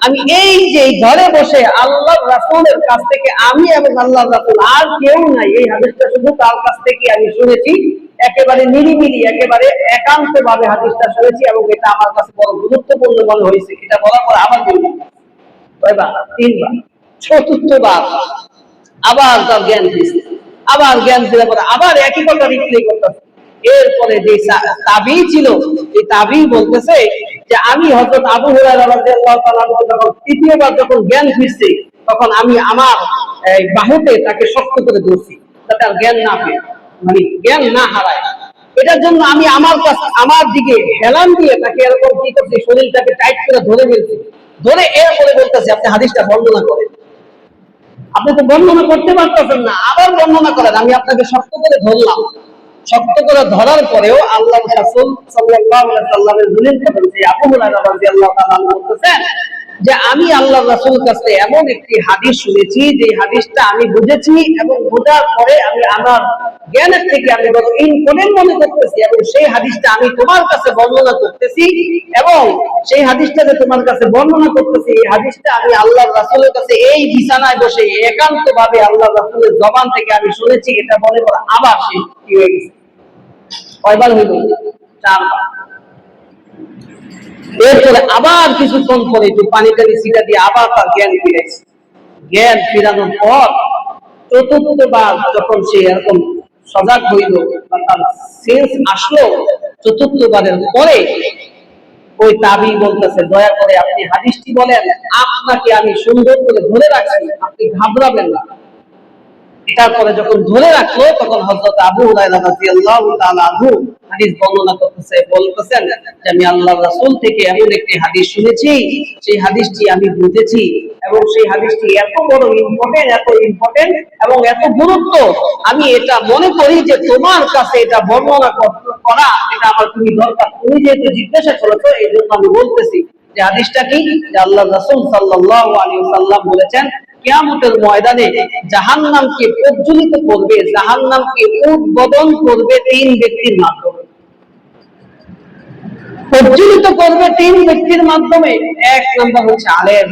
আমি এই যে ঘরে বসে আল্লাহর রাসূলের কাছ থেকে, আমি এবং আল্লাহর রাসূল আর কেউ নাই, এই হাদিসটা শুধু তার কাছ থেকে আমি শুনেছি, একেবারে নিরিবিলি, একেবারে একান্ত ভাবে হাদিসটা শুনেছি, এবং এটা আমার কাছে বড় গুরুত্বপূর্ণ মনে হয়েছে। এটা বলার পর আবার বলছি কয়বার? তিনবার। চতুর্থবার আবার তার জ্ঞান ফিরছে, আবার জ্ঞান ফেরার পরে আবার একই কথা রিপ্লাই করতেছে। এরপরে যে তাবী ছিল, এই তাবী বলতেছে যে আমি হযরত আবু হুরায়রা রাদিয়াল্লাহু তাআলা যখন তৃতীয়বার যখন জ্ঞান ফিরছে, তখন আমি আমার বাহুতে তাকে শক্ত করে ধরছি, যাতে আর জ্ঞান না ফেরে, মানে জ্ঞান না হারায়। এটার জন্য আমি আমার দিকে হেলান দিয়ে তাকে এরকম কি করছি, শরীরটাকে টাইট করে ধরে ফেলছি। ধরে এরপরে বলতেছি আপনি হাদিসটা বর্ণনা করেন। আপনি তো বর্ণনা করতে পারতেছেন না, আবার বর্ণনা করেন। আমি আপনাকে শক্ত করে ধরলাম, শক্ত করে ধরার পরেও আল্লাহর রাসূল সাল্লাল্লাহু আলাইহি সাল্লামের জলিল কদর যে আবু হুরায়রা রাদিয়াল্লাহু তাআলা বলতেছেন যে আমি আল্লাহর রাসূলের কাছে এমন একটি হাদিস শুনেছি, যে হাদিসটা আমি বুঝেছি, এবং বোঝার পরে আমি আমার জ্ঞানের থেকে আমি বড় ইম্পর্টেন্ট মনে করতেছি, এবং সেই হাদিসটা আমি তোমার কাছে বর্ণনা করতেছি, এবং সেই হাদিসটা যে তোমার কাছে বর্ণনা করতেছি, এই হাদিসটা আমি আল্লাহর রাসূলের কাছে এই বিছানায় বসে একান্ত ভাবে আল্লাহর রাসূলের জবান থেকে আমি শুনেছি। এটা বলে পরে আবার সে কি হয়ে গেছে, কয়বার হইল? চারবার। এরপরে আবার কিছুক্ষণ পরে একটু পানি টানি ছিটা দিয়ে আবার তার জ্ঞান ফিরেছে। জ্ঞান ফিরানোর পর চতুর্থবার যখন সে এরকম সজাগ হইল বা তার সেন্স আসলো, চতুর্থবারের পরে ওই তাবী বলতেছে দয়া করে আপনি হাদিসটি বলেন, আপনাকে আমি সুন্দর করে ধরে রাখছি, আপনি ঘাবড়াবেন না। এটার পরে যখন ধরে রাখলো, তখন হযরত আবু হুরায়রা রাদিয়াল্লাহু তাআলা আনহু হাদিস বর্ণনা বলতেছেন যে আমি আল্লাহর রাসূল থেকে এমন একটি হাদিস শুনেছি, সেই হাদিসটি আমি বুঝেছি, এবং সেই হাদিসটি এত বড় ইম্পর্টেন্ট, এত ইম্পর্টেন্ট এবং এত গুরুত্ব, আমি এটা মনে করি যে তোমার কাছে এটা বর্ণনা করা এটা আমার খুবই দরকার। তুমি যেহেতু জিজ্ঞাসা করেছো, এই জন্য আমি বলতেছি যে হাদিসটা কি, যে আল্লাহর রাসূল সাল্লাল্লাহু আলাইহি ওয়াসাল্লাম বলেছেন কিয়ামতের ময়দানে জাহান্নামকে প্রজ্বলিত করবে, জাহান্নামকে উদ্বোধন করবে তিন ব্যক্তির মাধ্যমে। প্রজ্বলিত করবে তিন ব্যক্তির মাধ্যমে। এক নম্বর হচ্ছে আলেম।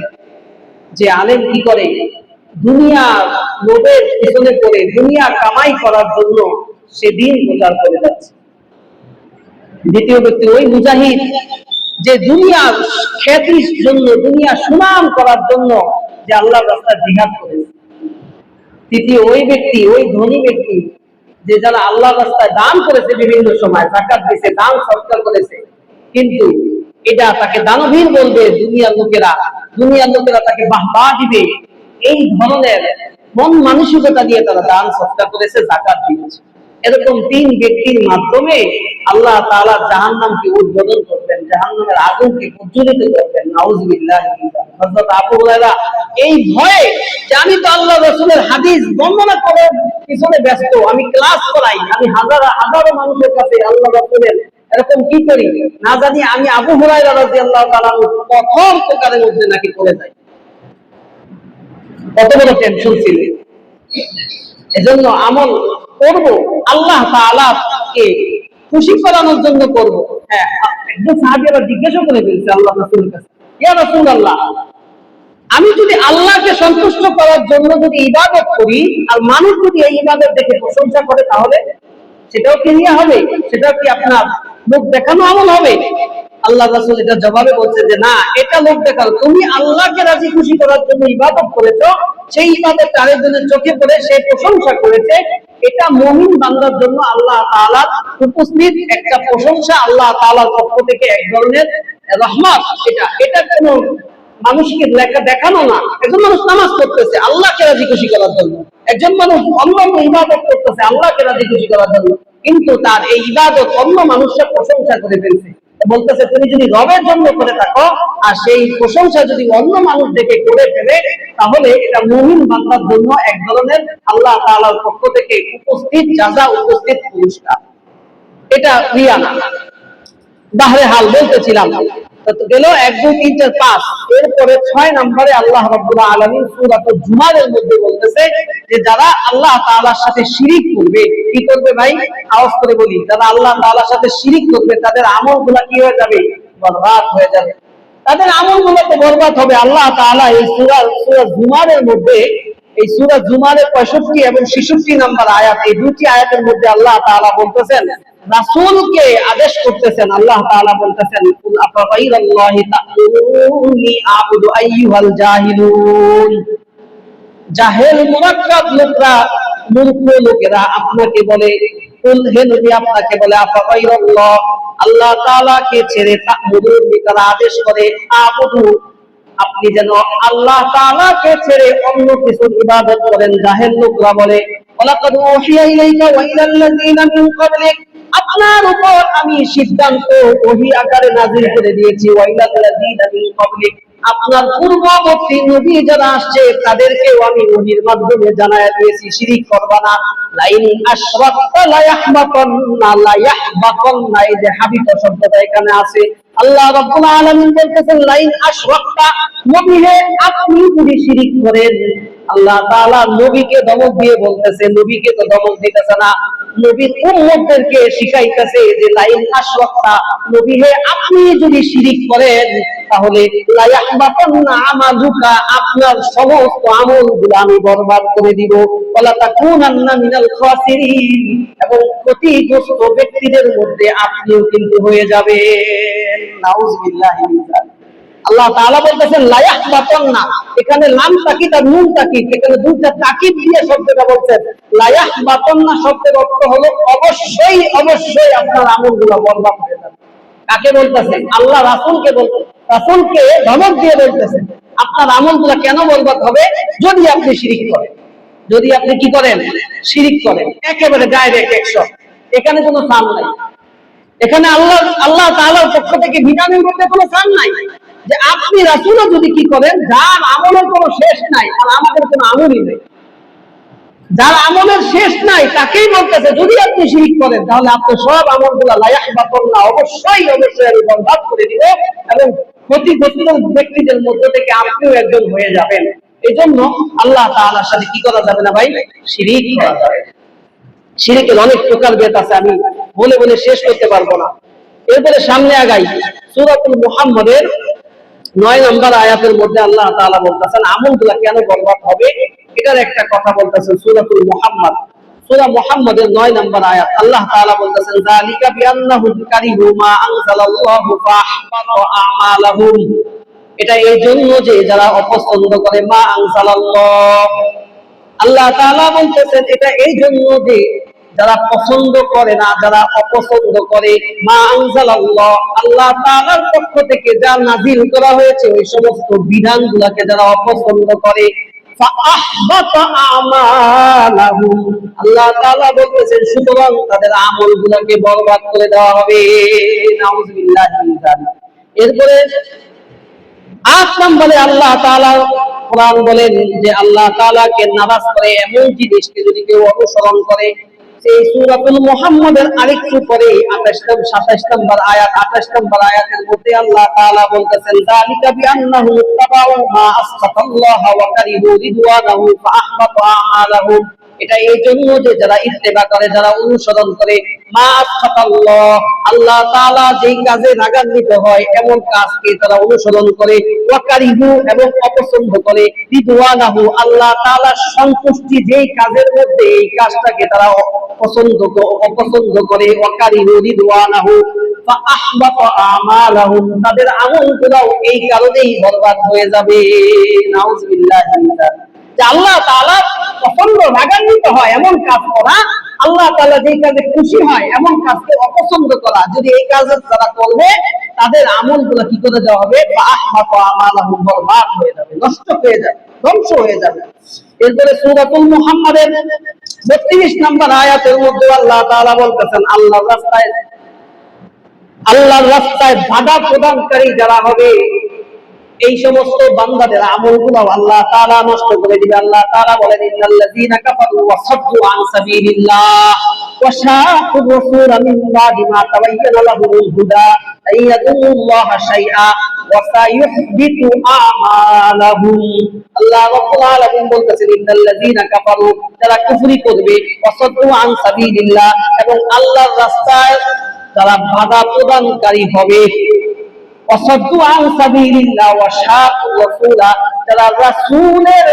যে আলেম কি করে, দুনিয়া লোভের পিছনে পড়ে দুনিয়া কামাই করার জন্য সে দিন প্রচার করে যাচ্ছে। দ্বিতীয় ব্যক্তি ওই মুজাহিদ, যে দুনিয়ার খ্যাতির জন্য, দুনিয়া সুনাম করার জন্য যে আল্লাহর রাস্তায় জিহাদ করেছে। তৃতীয় ওই ব্যক্তি, ওই ধনী ব্যক্তি, যে যারা আল্লাহর রাস্তায় দান করেছে, বিভিন্ন সময় যাকাত দিয়েছে, দান সৎকার করেছে, কিন্তু এটা তাকে দানবীর বলবে দুনিয়ার লোকেরা তাকে বাহবা দিবে। এই ধরনের মন মানসিকতা দিয়ে তারা দান সৎকার করেছে, যাকাত দিয়েছে। এরকম তিন ব্যক্তির মাধ্যমে আল্লাহ তাআলা জাহান্নামকে উদ্বোধন করবেন, জাহান্নামের আগুনকে প্রজ্বলিত করবেন। নাউযুবিল্লাহ। হযরত আবু হুরায়রা এই ভয়ে, যে আমি তো আল্লাহ রাসূলের হাদিস বর্ণনা করার পিছনে ব্যস্ত, আমি ক্লাস করাই, আমি হাজারো মানুষের কাছে আল্লাহ রাসূলের এরকম কি করি, না জানি আমি আবু হুরায়রা রাদিয়াল্লাহু তাআলা প্রথম প্রকারের মধ্যে নাকি পড়ে যাই। কত বড় টেনশন ছিল। এজন্য আমল করব আল্লাহ তাআলাকে খুশি করানোর জন্য করব। হ্যাঁ, একজন সাহাবী আবার জিজ্ঞাসা করে ফেলছে আল্লাহ রাসূলের কাছে, ইয়া রাসূলুল্লাহ, আমি যদি আল্লাহকে সন্তুষ্ট করার জন্য যদি ইবাদত করি, আর মানুষ যদি এই ইবাদত দেখে প্রশংসা করে, তাহলে সেটাও কি নিয়ে হবে? সেটাও কি আপনার লোক দেখানো আমল হবে? আল্লাহ রাসূল এটা জবাবে বলছে যে না, এটা লোক দেখানো। তুমি আল্লাহকে রাজি খুশি করার জন্য ইবাদত করেছো, সেই ইবাদত আরেকজনের চোখে পড়ে সে প্রশংসা করেছে, এটা মুমিন বান্দার জন্য আল্লাহ তাআলার উপস্থিত একটা প্রশংসা, আল্লাহ তাআলার পক্ষ থেকে এক ধরনের রহমত। এটা কোনো মানুষকে দেখানো না। একজন মানুষ নামাজ পড়তেছে আল্লাহকে রাজি খুশি করার জন্য, একজন মানুষ অন্যান্য ইবাদত করতেছে আল্লাহকে রাজি খুশি করার জন্য, কিন্তু তার এই ইবাদত অন্য মানুষের প্রশংসা করে ফেলছে। বলতেছে তুমি যদি রবের জন্য করে থাকো, আর সেই প্রশংসা যদি অন্য মানুষ দেখে করে ফেলে, তাহলে এটা মুমিন বান্দার জন্য এক ধরনের আল্লাহ তাআলার পক্ষ থেকে উপস্থিত জাযা, উপস্থিত পুরস্কার। এটা রিয়া না। বাহরে হাল বলতেছিলাম, গেল 1 2 3 4 5, এরপরে 6 নম্বরে আল্লাহ রাব্বুল আলামিন সূরাতুল জুমারের মধ্যে বলতেছে যে যারা আল্লাহ তাআলার সাথে শিরিক করবে, কি করবে ভাই? আওয়াজ করে বলি, যারা আল্লাহ তাআলার সাথে শিরিক করবে তাদের আমলগুলো কি হয়ে যাবে? বরবাদ হয়ে যাবে। তাদের আমলগুলো তো বরবাদ হবে। আল্লাহ তাআলা এই সূরা জুমারের মধ্যে, এই সূরা জুমারের 65 এবং 66 নম্বর আয়াত, এই দুটি আয়াতের মধ্যে আল্লাহ তাআলা বলতেছেন, রাসূলকে আদেশ করতেছেন। আল্লাহ তাআলা বলতেছেন, কুল আফাগাইরাল্লাহি তা'বুদুনি আ'বুদু আইয়ুহাল জাহিলুন। জাহেল মুরাক্কাব লোকরা, মূর্খ লোকেরা আপনাকে বলে, কুল হে নবী আপনাকে বলে, আফাগাইরাল্লাহ, আল্লাহ তাআলাকে ছেড়ে, তা'বুদুনি তারা আদেশ করে, আ'বুদু আপনি যেন আল্লাহ তাআলাকে ছেড়ে অন্য কিছুর ইবাদত করেন। জাহেল লোকরা বলে, ওয়ালাকাদ উহিয়া ইলাইকা ওয়া ইলাল্লাযীনা মিন ক্বাবলিক, আপনার উপর আমি সিদ্ধান্ত ওহী আকারে নাযিল করে দিয়েছি, ওয়া ইলাল্লাযীনা মিন ক্বাবলিক, আপনার পূর্ববর্তী নবী যারা আসছে তাদেরকেও আমি ওহীর মাধ্যমে জানায়া দিয়েছি, শিরিক করবা না। লাইন আশরাকতা লা ইয়াহবাতান্না, লা ইয়াহবাতান্না, এই যে হাবিত শব্দটা এখানে আছে, আল্লাহ রাব্বুল আলামিন বলতেছেন লাইন আশরাকতা, নবী হে আপনি যদি শিরিক করেন, আল্লাহ তাআলা নবীকে ধমক দিয়ে বলতেছে, নবীকে তো ধমক দিতেছে না, নবীর উম্মতদেরকে শিখাইতেছে যে লাইন আশরাকতা, নবী হে আপনি যদি শিরিক করেন, তাহলে লা ইয়াহবাতান্না আমালুকা, আপনার সমস্ত আমলগুলো আমি বরবাদ করে দিব, ওয়ালা তাকুনান্না মিনাল খাসিরিন, এবং ক্ষতিগ্রস্ত ব্যক্তিদের মধ্যে আপনিও কিন্তু হয়ে যাবেন। নাউযুবিল্লাহি মিন যালিক। আল্লাহ তাআলা বলতেছেন লা ইয়াহবাতান্না, এখানে লাম তাকিদ আর নুন তাকিদ, এখানে দুইটা তাকিদ দিয়ে শব্দটা বলছেন। লা ইয়াহবাতান্না শব্দের অর্থ হলো অবশ্যই অবশ্যই আপনার আমলগুলো বরবাদ হয়ে যাবে। কাকে বলতেছেন? আল্লাহ রাসূলকে বলতেছেন, রাসূলকে ধমক দিয়ে বলতেছেন আপনার আমলগুলো কেন বরবাদ হবে? যদি আপনি শিরিক করেন। যদি আপনি কি করেন? শিরিক করেন। একেবারে ডাইরেক্ট 100, এখানে কোনো সান নাই। এখানে আল্লাহ তাআলার পক্ষ থেকে বিধানের মধ্যে কোনো সান নাই যে আপনি রাসূলও যদি কি করেন, যার আমলের কোনো শেষ নাই, আর আমাদের কোনো আমলই নেই, যার আমলের শেষ নাই তাকেই বলতেছে যদি আপনি শিরিক করেন তাহলে আপনার সব আমলগুলো লা ইয়াহবাতান্না, অবশ্যই অবশ্যই আমি বরবাদ করে দিব, এবং ক্ষতিগ্রস্ত ব্যক্তিদের মধ্য থেকে আপনিও একজন হয়ে যাবেন। এই জন্য আল্লাহ তাআলার সাথে কি করা যাবে না ভাই? শিরিক করা যাবে। শিরিকের অনেক প্রকার ভেদ আছে, আমি বলে বলে শেষ করতে পারবো না। এরপরে সামনে আগাই, সূরাতুল মুহাম্মাদের 9 নম্বর আয়াতের মধ্যে আল্লাহ তাআলা বলতেছেন আমলগুলো কেন বরবাদ হবে, এটার একটা কথা বলতেছেন। সূরাতুল মুহাম্মাদ, সূরা মুহাম্মাদের 9 নম্বর আয়াত, আল্লাহ তাআলা বলতেছেন যালিকা বিআন্নাহুম কারিহু মা আনজালাল্লাহু ফাহবাতা আমালাহুম। এটা এই জন্য যে যারা অপছন্দ করে মা আনজালাল্লাহ, আল্লাহ তাআলা বলতেছেন এটা এই জন্য যে যারা পছন্দ করে না, যারা অপছন্দ করে মা আনজালাল্লাহ, আল্লাহ তাআলার পক্ষ থেকে যা নাযিল করা হয়েছে ওই সমস্ত বিধানগুলোকে যারা অপছন্দ করে, ফাআহবাতা আমালাহুম, আল্লাহ তাআলা বলতেছেন সুতরাং তাদের আমলগুলোকে বরবাদ করে দেওয়া হবে। নাউযুবিল্লাহি মিন যালিক। এরপরে 8 নম্বরে আল্লাহ তাআলা কোরআন বলেন যে আল্লাহ তাআলাকে নারাজ করে এমন জিনিসকে যদি কেউ অনুসরণ করে, সেই সূরাতুল মুহাম্মাদের আরেকটু পরে 27 নম্বর আয়াত, 28 নম্বর আয়াতের মধ্যে আল্লাহ তাআলা বলতেছেন যালিকা বিআন্নাহু ইত্তাবাউ মা আসখাতাল্লাহ ওয়া কারিহু রিদওয়ানাহু ফাআহবাতা আমালাহুম। এটা এই জন্য যে যারা ইত্তেবা করে, যারা অনুসরণ করে মা আসখাতাল্লাহ, আল্লাহ তাআলা যেই কাজে রাগান্বিত হয় এমন কাজকে তারা অনুসরণ করে, ওয়া কারিহু এবং অপছন্দ করে, রিদওয়ানাহু আল্লাহ তাআলার সন্তুষ্টি যেই কাজের মধ্যে এই কাজটাকে তারা অপছন্দ করে, ওয়া কারিহু রিদওয়ানাহু ফাআহবাতা আমালাহুম, তাদের আমলগুলো এই কারণেই বরবাদ হয়ে যাবে। নাউযুবিল্লাহি মিন যালিক। যে আল্লাহ তাআলা পছন্দ রাগান্বিত হয় এমন কাজ করা, আল্লাহ তাআলা যেই কাজে খুশি হয় এমন কাজকে অপছন্দ করা, যদি এই কাজ যারা করবে তাদের আমলগুলো কি করে দেওয়া হবে? ফাআহবাতা আমালাহুম, বরবাদ হয়ে যাবে, নষ্ট হয়ে যাবে, ধ্বংস হয়ে যাবে। এরপরে সূরাতুল মুহাম্মাদের 32 নম্বর আয়াতের মধ্যে আল্লাহ তাআলা বলতেছেন আল্লাহর রাস্তায় বাধা প্রদানকারী যারা হবে এই সমস্ত বান্দাদের আমলগুলো আল্লাহ তাআলা নষ্ট করে দিবে। আল্লাহ তাআলা বলেন ইন্নাল্লাযীনা কাফারু ওয়া সাদ্দু আন সাবিলিল্লাহ ওয়া শাআকুর রাসূলা মিন বাদি মা তাবায়্যানা লাহুমুল হুদা আইয়াদুল্লাহা শাইআ ওয়া সায়ুহবিতু আমালাহুম। আল্লাহ রাব্বুল আলামিন বলতেছেন ইন্নাল্লাযীনা কাফারু, যারা কুফরি করবে, ওয়া সাদ্দু আন সাবিলিল্লাহ এবং আল্লাহর রাস্তায় যারা বাধা প্রদানকারী হবে, ওয়াসাদ্দু আন সাবিলিল্লাহ ওয়া শাআকুর রাসূলা, যারা রাসূলের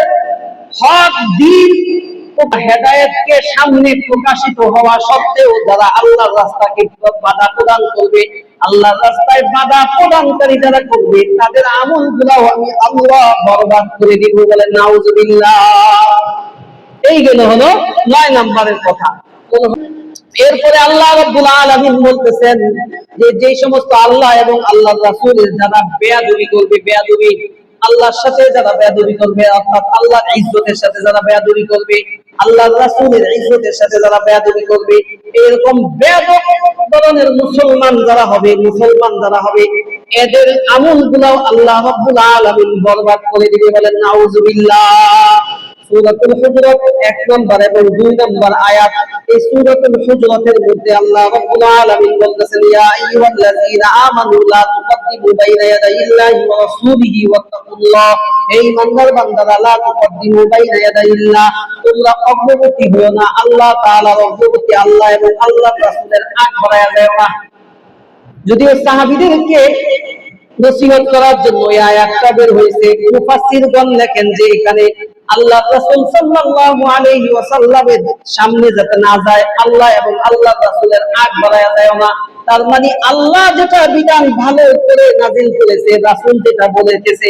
হক দ্বীন ও হেদায়েতকে সামনে প্রকাশিত হওয়া সত্ত্বেও যারা আল্লাহর রাস্তাকে বাধা প্রদান করবে, আল্লাহর রাস্তায় বাধা প্রদানকারী যারা করবে তাদের আমলগুলো আমি আল্লাহ বরবাদ করে দিব। বলেন নাউযুবিল্লাহ। এই গেল হলো 9 নম্বরের কথা। এরপরে আল্লাহ রাব্বুল আলামিন বলতেছেন যে যেই সমস্ত আল্লাহ এবং আল্লাহর রাসূলের যারা বেয়াদবি করবে, বেয়াদবি আল্লাহর সাথে যারা বেয়াদবি করবে, অর্থাৎ আল্লাহর ইজ্জতের সাথে যারা বেয়াদবি করবে, আল্লাহর রাসূলের ইজ্জতের সাথে যারা বেয়াদবি করবে, এরকম বেয়াদব ধরনের মুসলমান যারা হবে, এদের আমলগুলো আল্লাহ রাব্বুল আলামিন বরবাদ করে দিবে। বলেন নাউযুবিল্লাহ। সূরাতুল হুজুরাত 1 নম্বর এবং 2 নম্বর আয়াত, এই সূরাতুল হুজুরাতের মধ্যে আল্লাহ রাব্বুল আলামিন বলতেছেন ইয়া আইয়ুহাল্লাযীনা আমানু লা তুকদ্দিমু বাইনা ইয়াদাইল্লাহি ওয়া রাসূলিহি ওয়াত্তাকুল্লাহ। এই ইমানদার বান্দারা লা তুকদ্দিমু বাইনা ইয়াদাইল্লাহ, তোমরা অগ্রগতি হও না আল্লাহ তাআলার অগ্রগতি, আল্লাহ এবং আল্লাহর রাসূলের আগ বাড়ায়া যাও না। যদিও সাহাবীদেরকে নসিহত করার জন্য এই আয়াতটা বের হয়েছে, মুফাসসিরগণ লেখেন যে এখানে আল্লাহ রাসূল সাল্লাল্লাহু আলাইহি ওয়াসাল্লামের সামনে যাতে না যায়, আল্লাহ এবং আল্লাহর রাসূলের আগ বাড়ায়া যায় না। তার মানে আল্লাহ যেটা বিধান ভালো করে নাযিল করেছে, রাসূল যেটা বলেছে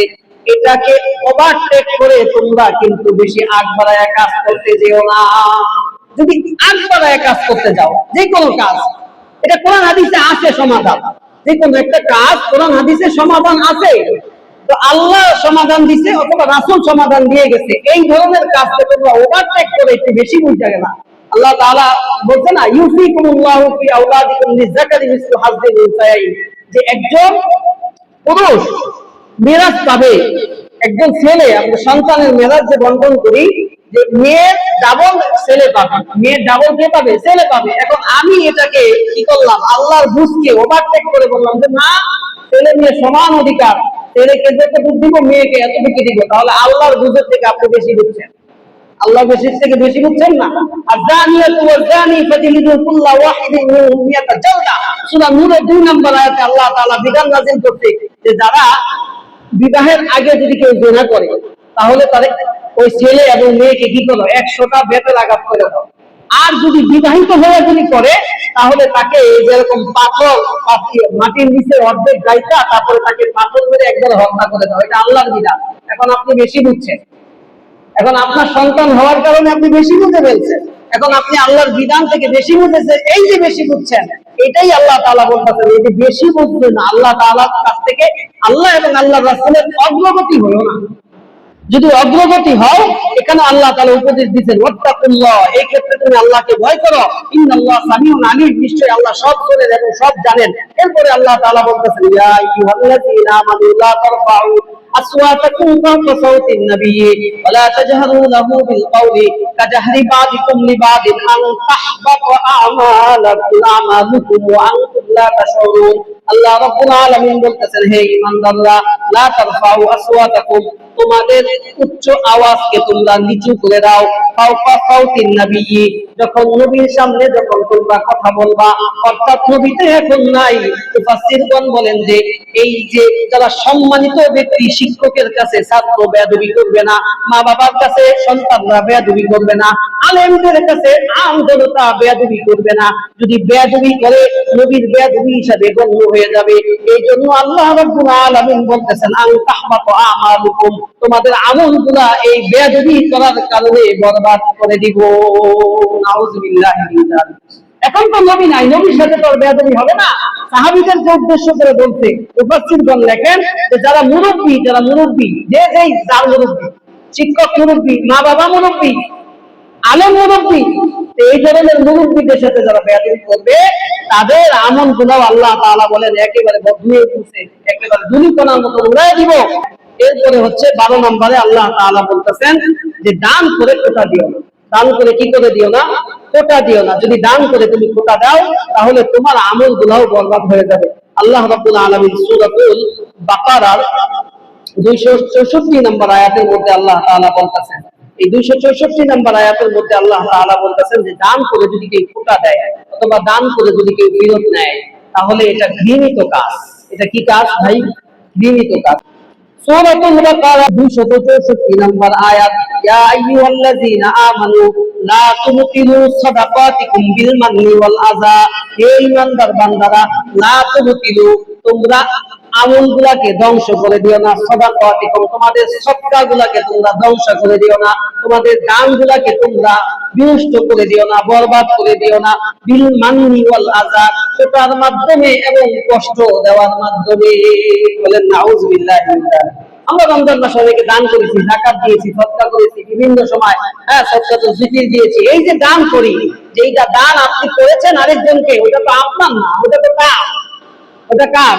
এটাকে ওভারটেক করে তোমরা কিন্তু বেশি আগ বাড়ায়া কাজ করতে যেও না। যদি আগ বাড়ায়া কাজ করতে যাও, যে কোনো কাজ, এটা কোরআন হাদিসে আছে সমাধান, যে কোনো একটা কাজ কোরআন হাদিসে সমাধান আছে, তো আল্লাহ সমাধান দিছে অথবা রাসূল সমাধান দিয়ে গেছে, এই ধরনের কাজকে তোমরা ওভারটেক করে একটু বেশি বুঝা গেল। আল্লাহ তাআলা বলছে না ইউফিকুমুল্লাহু ফি আওলাদিকুম লিযাকারি মিসলু হাজ্জিল উনসায়াইন, যে একজন পুরুষ মিরাস পাবে, একজন ছেলে, আমরা সন্তানের মিরাস যে বন্টন করি, যে মেয়ের ডাবল ছেলে পাবে, মেয়ের ডাবল কে পাবে? ছেলে পাবে। এখন আমি এটাকে কি করলাম? আল্লাহর বুঝকে ওভারটেক করে বললাম যে না, ছেলে মেয়ে সমান অধিকার, ছেলেকে যতটুকু দিব মেয়েকে এতটুকু দিব, তাহলে আল্লাহর বুঝের থেকে আপনি বেশি বুঝছেন, আল্লাহ বেশির থেকে বেশি বুঝছেন না। আর জানিয়াতু ওয়া জানি ফাজলিদু কুল্লা ওয়াহিদিন মিনহুম মিয়াতা জালদা, সূরা নূরের 2 নম্বর আয়াতে আল্লাহ তাআলা বিধান নাযিল করতে যে যারা বিবাহের আগে যদি কেউ জিনা করে তাহলে তারে ওই ছেলে এবং মেয়েকে কি করো 100টা বেতের আঘাত করে দাও। আর যদি বিবাহিত হয়ে যদি করে তাহলে তাকে যেরকম পাথর মাটির নিচে অর্ধেক গাইতা তারপরে তাকে পাথর মেরে একবার হত্যা করে দাও, এটা আল্লাহর বিধান। এখন আপনি বেশি বুঝছেন, এখন আপনার সন্তান হওয়ার কারণে আপনি বেশি বুঝে ফেলছেন, এখন আপনি আল্লাহর বিধান থেকে বেশি বুঝেছেন, এই যে বেশি বুঝছেন এটাই আল্লাহ তাআলা বলতেছেন এই যে বেশি বুঝবে না, আল্লাহ তাআলার কাছ থেকে আল্লাহ এবং আল্লাহর রাসূলের অগ্রগতি হলো না। যদি অগ্রগতি হও এখানে আল্লাহ তাআলা উপদেশ দিয়েছেন ওয়াত্তাকুল্লাহ, এই ক্ষেত্রে তুমি আল্লাহকে ভয় করো, ইন্নাল্লাহ সামিউন আলিম, নিশ্চয়ই আল্লাহ সব শোনেন এবং সব জানেন। এরপরে আল্লাহ তাআলা বলতেছেন ইয়া আইয়ুহাল্লাযীনা আমানু লা তারফাউ আসওয়াতাকুম ফাওকা সাওতিন নাবিয়্যি ওয়া লা তাজহারু লাহু বিল কওলি কাজাহরি বাদিকুম লিবাদিন আন তাহবাতা আমালুকুম ওয়া আনতুম লা তাশউরুন। আল্লাহ রাব্বুল আলামিন বলতেছেন হে ঈমানদাররা লা তারফাউ আসওয়াতাকুম, তোমাদের উচ্চ আওয়াজকে তোমরা নিচু করে দাও, ফাওকা সাওতিন নাবিয়্যি, যখন নবীর সামনে যখন তোমরা কথা বলবা, অর্থাৎ নবীতে এখন নাই। মুফাসসিরগণ বলেন যে এই যে যারা সম্মানিত ব্যক্তি, শিক্ষকের কাছে ছাত্র বেয়াদবি করবে না, মা বাবার কাছে সন্তানরা বেয়াদবি করবে না, আলেমদের কাছে আম জনতা বেয়াদবি করবে না, যদি বেয়াদবি করে নবীর বেয়াদবি হিসাবে গণ্য হয়ে যাবে। এই জন্য আল্লাহ রাব্বুল আলামিন বলতেছেন আন তাহবাতা আমালুকুম, তোমাদের আমলগুলা এই বেয়াদবি করার কারণে বরবাদ করে দিব। নাউযুবিল্লাহি মিন যালিক। এখন তো নবী নাই, নবীর সাথে তো বেয়াদবি হবে না। সাহাবীদেরকে উদ্দেশ্য করে বলতে মুফাসসিরগণ লেখেন যে যারা মুরব্বি যে যার মুরব্বি, শিক্ষক মুরব্বি, মা বাবা মুরব্বি, আলেম মুরব্বি, এই ধরনের মুরব্বিদের সাথে যারা বেয়াদবি করবে তাদের আমলগুলো আল্লাহ তাআলা বলেন একেবারে বদলিয়ে দিয়েছে, একেবারে দুলিকণার মতো উড়ায় দিব। এরপরে হচ্ছে 12 নম্বরে আল্লাহ তাআলা বলতেছেন যে দান করে কোটা দিও না। দান করে কি করে দিও না? কোটা দিও না। যদি দান করে তুমি কোটা দাও তাহলে তোমার আমলগুলোও বরবাদ হয়ে যাবে। আল্লাহ রাব্বুল আলামিন সূরাতুল বাকারার 264 নম্বর আয়াতের মধ্যে আল্লাহ তাআলা বলতেছেন, এই 264 নম্বর আয়াতের মধ্যে আল্লাহ তাআলা বলতেছেন যে দান করে যদি কেউ কোটা দেয় অথবা দান করে যদি কেউ ফেরত নেয় তাহলে এটা ঘৃণিত কাজ। এটা কি কাজ ভাই? ঘৃণিত কাজ। সূরাতুল বাকারা 264 নম্বর আয়াত, ইয়া আইয়ুহাল্লাযীনা আমানু লা তুবতিলু সাদাকাতিকুম বিল মান্নি ওয়াল আযা, হে ঈমানদার বান্দারা, লা তুবতিলু, তোমরা আমলগুলোকে ধ্বংস করে দিও না, সাদাকাতিকুম, তোমাদের সদকাগুলোকে তোমরা ধ্বংস করে দিও না, তোমাদের দানগুলোকে তোমরা বিনষ্ট করে দিও না, বরবাদ করে দিও না, বিল মান্নি ওয়াল আযা, সেটার মাধ্যমে এবং কষ্ট দেওয়ার মাধ্যমে। বলেন নাউযুবিল্লাহি মিন যালিক। আমরা রমজান মাসে অনেকে দান করেছি, যাকাত দিয়েছি, সদকা করেছি, বিভিন্ন সময় সদকাতুল ফিতর দিয়েছি। এই যে দান করি, যেইটা দান আপনি করেছেন আরেকজনকে, ওটা তো আপনার না, ওটা তো কার? ওটা কার?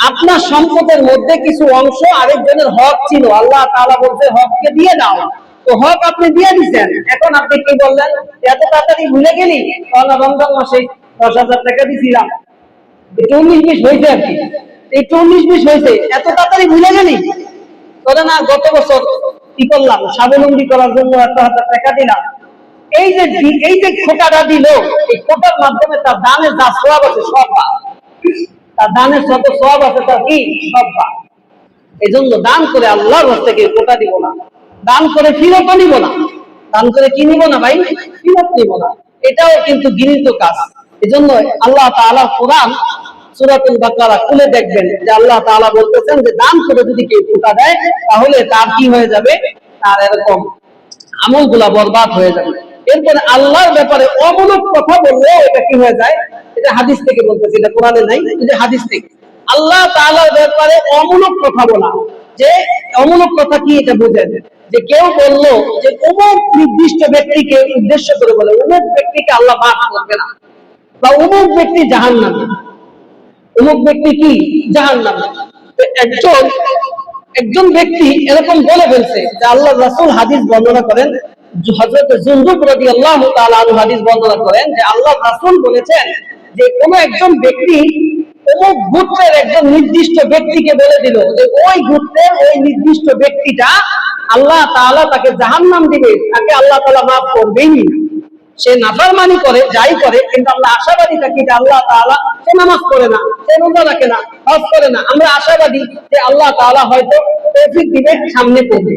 আপনার সম্পদের মধ্যে কিছু অংশ আরেকজনের হক ছিল, আল্লাহ তাআলা বলতে হককে দিয়ে দাও, তো হক আপনি দিয়ে দিয়েছেন। এখন আপনি কি বললেন এত তাড়াতাড়ি ভুলে গেলি? কারণ রমজান মাসে 10,000 টাকা দিয়েছিলাম, 19-20 হয়েছে আর কি, এই 19-20 হয়েছে, এত তাড়াতাড়ি ভুলে গেলি? তবে না, গত বছর কি করলাম, স্বাবলম্বী করার জন্য 1,000 টাকা দিলাম। এই যে খোটাটা দিল, এই খোটার মাধ্যমে তার দানের যা সওয়াব আছে সব পায়, তার দানের যত সওয়াব আছে তার কি সব পায়। এই জন্য দান করে আল্লাহর রাস্তায় থেকে কোটা দিব না, দান করে ফিরত নিব না। দান করে কি নিব না ভাই? ফিরত নিব না। এটাও কিন্তু ঘৃণিত কাজ। এজন্য আল্লাহ তাআলা কোরআন সূরাতুল বাকারা খুলে দেখবেন যে আল্লাহ তাআলা বলতেছেন যে দান করে যদি কেউ কোটা দেয় তাহলে তার কি হয়ে যাবে? তার এরকম আমলগুলা বরবাদ হয়ে যাবে। এরপরে আল্লাহর ব্যাপারে অমূলক কথা বললে এটা কি হয়ে যায়? এটা হাদিস থেকে বলতেছি, এটা কোরআনে নাই, এটা হাদিস থেকে। আল্লাহ তাআলার ব্যাপারে অমূলক কথা বলা, যে অমূলক কথা কি এটা বোঝেন যে কেউ বললো যে অমুক নির্দিষ্ট ব্যক্তিকে উদ্দেশ্য করে বলে অমুক ব্যক্তিকে আল্লাহ মাফ করবে না, বা অমুক ব্যক্তি জাহান্নামী, অমুক ব্যক্তি কি জাহান্নামী। একজন ব্যক্তি এরকম বলে ফেলছে যে আল্লাহর রাসূল হাদিস বর্ণনা করেন, হযরত জুনদুব রাদিয়াল্লাহু তাআলা আনহু হাদিস বর্ণনা করেন যে আল্লাহর রাসূল বলেছেন যে কোন একজন ব্যক্তি অমুক গোত্রের একজন নির্দিষ্ট ব্যক্তিকে বলে দিল যে ওই গোত্রের ওই নির্দিষ্ট ব্যক্তিটা আল্লাহ তাআলা তাকে জাহান্নাম দিবে, তাকে আল্লাহ তাআলা মাফ করবেই না। সে নাফরমানি করে, যাই করে, কিন্তু আমরা আশাবাদী থাকি যে আল্লাহ তাআলা, সে নামাজ পড়ে না, সে রোজা রাখে না, হজ করে না, আমরা আশাবাদী যে আল্লাহ তাআলা হয়তো তৌফিক দিবে, সামনে পড়বে।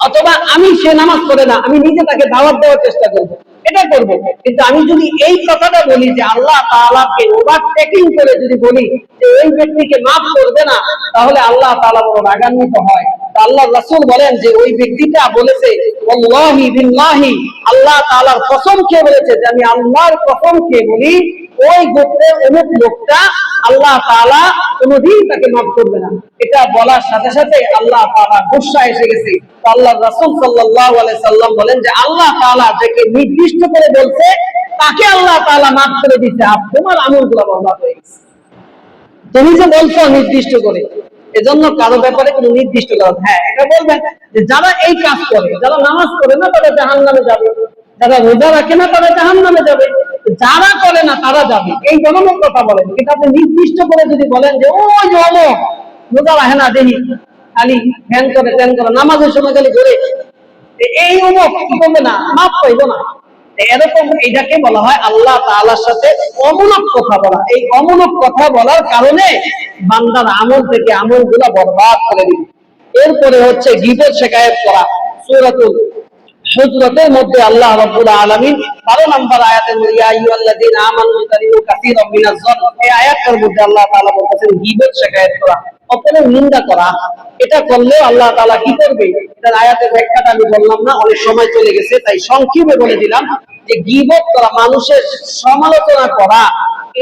অথবা আমি, সে নামাজ পড়ে না, আমি নিজে তাকে দাওয়াত দেওয়ার চেষ্টা করবো, এটা করবো। কিন্তু আমি যদি এই কথাটা বলি যে আল্লাহ তাআলাকে ওভারটেকিং করে যদি বলি যে ওই ব্যক্তিকে মাফ করবে না, তাহলে আল্লাহ তাআলা বড় রাগান্বিত হয়। আল্লাহ রাসূল বলেন যে ওই ব্যক্তিটা বলেছে ওয়াল্লাহি বিল্লাহি, আল্লাহ তাআলার কসম খেয়ে বলেছে যে আমি আল্লাহর কসম খেয়ে বলি ওই গোত্রের অমুক লোকটা আল্লাহ তাআলা কোনদিন তাকে মাফ করবে না। এটা বলার সাথে সাথে আল্লাহ তাআলা গুসা এসে গেছে। আল্লাহ রাসূল সাল্লাল্লাহু আলাইহি সাল্লাম বলেন যে আল্লাহ তাআলা যাকে নির্দিষ্ট করে বলছে তাকে আল্লাহ তাআলা মাফ করে দিয়েছে, আর তোমার আমলগুলো বরবাদ হয়ে গেছে। তুমি যে বলছো নির্দিষ্ট করে, এজন্য কারো ব্যাপারে কোনো নির্দিষ্ট কারণ, হ্যাঁ এটা বলবেন যে যারা এই কাজ করে, যারা নামাজ পড়ে না তারা জাহান্নামে যাবে, যারা রোজা রাখে না তারা জাহান্নামে যাবে, যারা করে না তারা যাবে, এই ধরনের কথা বলেন। কিন্তু আপনি নির্দিষ্ট করে যদি বলেন যে ওই যে অমুক রোজা রাখে না, দেখি খালি ধ্যান করে ধ্যান করে, নামাজের সময় খালি ঘুরে, এই অমুক কি করবে না, মাফ পাইবো না, এরকম, এটাকে বলা হয় আল্লাহ তাআলার সাথে অমূলক কথা বলা। এই অমূলক কথা বলার কারণে বান্দার আমল থেকে আমলগুলো বরবাদ করে দিবে। এরপরে হচ্ছে গীবত শিকায়াত করা। সূরাতুল হুজরাতের মধ্যে আল্লাহ রাব্বুল আলামিন 12 নম্বর আয়াতের মধ্যে ইয়া আইয়ুহাল্লাযীনা আমানু তারিকু কাসীরাম মিনাজ যান, এই আয়াতের মধ্যে আল্লাহ তাআলা বলতেছেন গীবত শিকায়াত করা, অপরের নিন্দা করা। এটা করলে আল্লাহ তাআলা কি করবে, এটার আয়াতের ব্যাখ্যাটা আমি বললাম না, অনেক সময় চলে গেছে, তাই সংক্ষেপে বলে দিলাম যে গীবত করা, মানুষের সমালোচনা করা,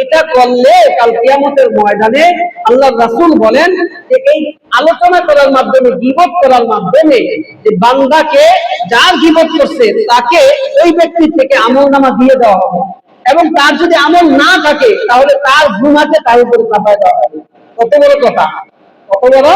এটা করলে কাল কিয়ামতের ময়দানে আল্লাহর রাসূল বলেন যে এই আলোচনা করার মাধ্যমে, গীবত করার মাধ্যমে যে বান্দাকে যার গীবত করছে তাকে ওই ব্যক্তির থেকে আমলনামা দিয়ে দেওয়া হবে, এবং তার যদি আমল না থাকে তাহলে তার গুনাহকে তার উপরে চাপায় দেওয়া হবে। কত বড় কথা, কত বড়,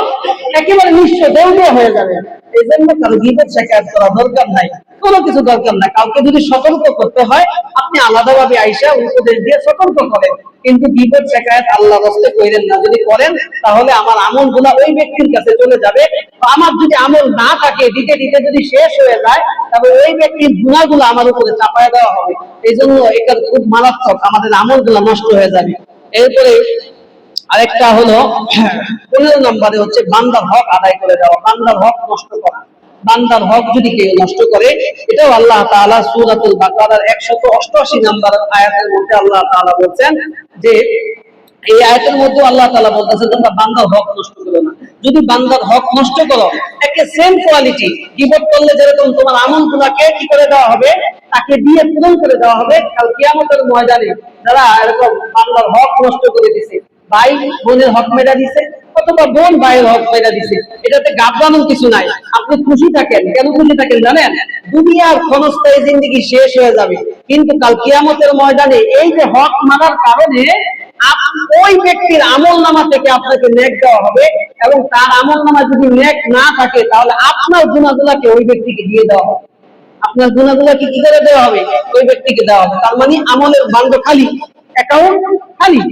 একেবারে নিশ্চয় দৌড়ে হয়ে যাবে। এই জন্য কারো গীবত শিকায়াত করা দরকার নাই, কোনো কিছু দরকার নাই। কাউকে যদি সতর্ক করতে হয় আপনি আলাদাভাবে আইসা উপদেশ দিয়ে সতর্ক করেন, কিন্তু গীবত শিকায়াত আল্লাহর রাস্তে কইরেন না। যদি করেন তাহলে আমার আমলগুলো ওই ব্যক্তির কাছে চলে যাবে, আমার যদি আমল না থাকে, দিতে দিতে যদি শেষ হয়ে যায়, তবে ওই ব্যক্তির গুনাহগুলো আমার উপরে চাপায় দেওয়া হবে। এই জন্য এটা খুব মারাত্মক, আমাদের আমলগুলো নষ্ট হয়ে যাবে। এরপরে আরেকটা হলো 15 নম্বরে হচ্ছে বান্দার হক আদায় করে দেওয়া, বান্দার হক নষ্ট করা। বান্দার হক যদি কেউ নষ্ট করে, এটাও আল্লাহ তাআলা সূরাতুল বাকারার 188 নম্বর আয়াতের মধ্যে আল্লাহ তাআলা বলছেন যে এই আয়াতের মধ্যে আল্লাহ তাআলা বলতেছেন তোমরা বান্দার হক নষ্ট করো না। যদি বান্দার হক নষ্ট করো, একে সেম কোয়ালিটি, গীবত করলে যেরকম তোমার আমলগুলোকে কি করে দেওয়া হবে, তাকে দিয়ে পূরণ করে দেওয়া হবে কাল কিয়ামতের ময়দানে। যারা এরকম বান্দার হক নষ্ট করে দিছে, ভাই বোনের হক মেরা দিছে, অথবা বোন ভাইয়ের হক মেরা দিছে, এটাতে গাবরানোর কিছু নাই। আপনি খুশি থাকেন, কেন খুশি থাকেন জানেন? দুনিয়ার ক্ষণস্থায়ী জিন্দেগি শেষ হয়ে যাবে, কিন্তু কাল কিয়ামতের ময়দানে এই যে হক মানার কারণে ওই ব্যক্তির আমলনামা থেকে আপনাকে নেক দেওয়া হবে, এবং তার আমলনামা যদি নেক না থাকে তাহলে আপনার গুনাহগুলোকে ওই ব্যক্তিকে দিয়ে দেওয়া হবে। আপনার গুনাহগুলোকে কি করে দেওয়া হবে, ওই ব্যক্তিকে দেওয়া হবে। তার মানে আমলের বান্ড খালি, অ্যাকাউন্ট খালি।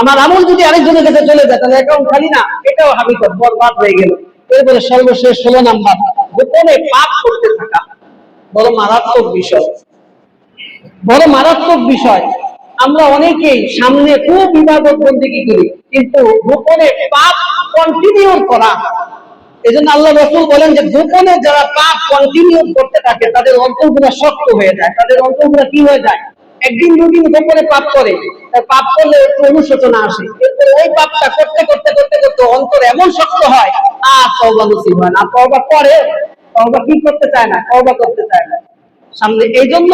আমার আমল যদি আরেকজনের কাছে চলে যায় তাহলে অ্যাকাউন্ট খালি না, এটাও হাবিকত, বরবাদ হয়ে গেল। এরপরে সর্বশেষ 16 নাম্বার, গোপনে পাপ করতে থাকা। বড় মারাত্মক বিষয়, বড় মারাত্মক বিষয়। আমরা অনেকেই সামনে খুব ইবাদত বন্দেগী করি, কিন্তু গোপনে পাপ কন্টিনিউ করা। এজন্য আল্লাহ রাসূল বলেন যে গোপনে যারা পাপ কন্টিনিউ করতে থাকে তাদের অন্তরগুলো শক্ত হয়ে যায়, তাদের অন্তরগুলো কি হয়ে যায়, একদিন দুদিন গোপনে পাপ করে, পাপ করলে একটু অনুশোচনা আসে, এরপরে ওই পাপটা করতে করতে করতে করতে অন্তর এমন শক্ত হয় আর তওবা নসিব হয় না। তওবা করে, তওবা কি করতে চায় না, তওবা করতে চায় না সামনে। এই জন্য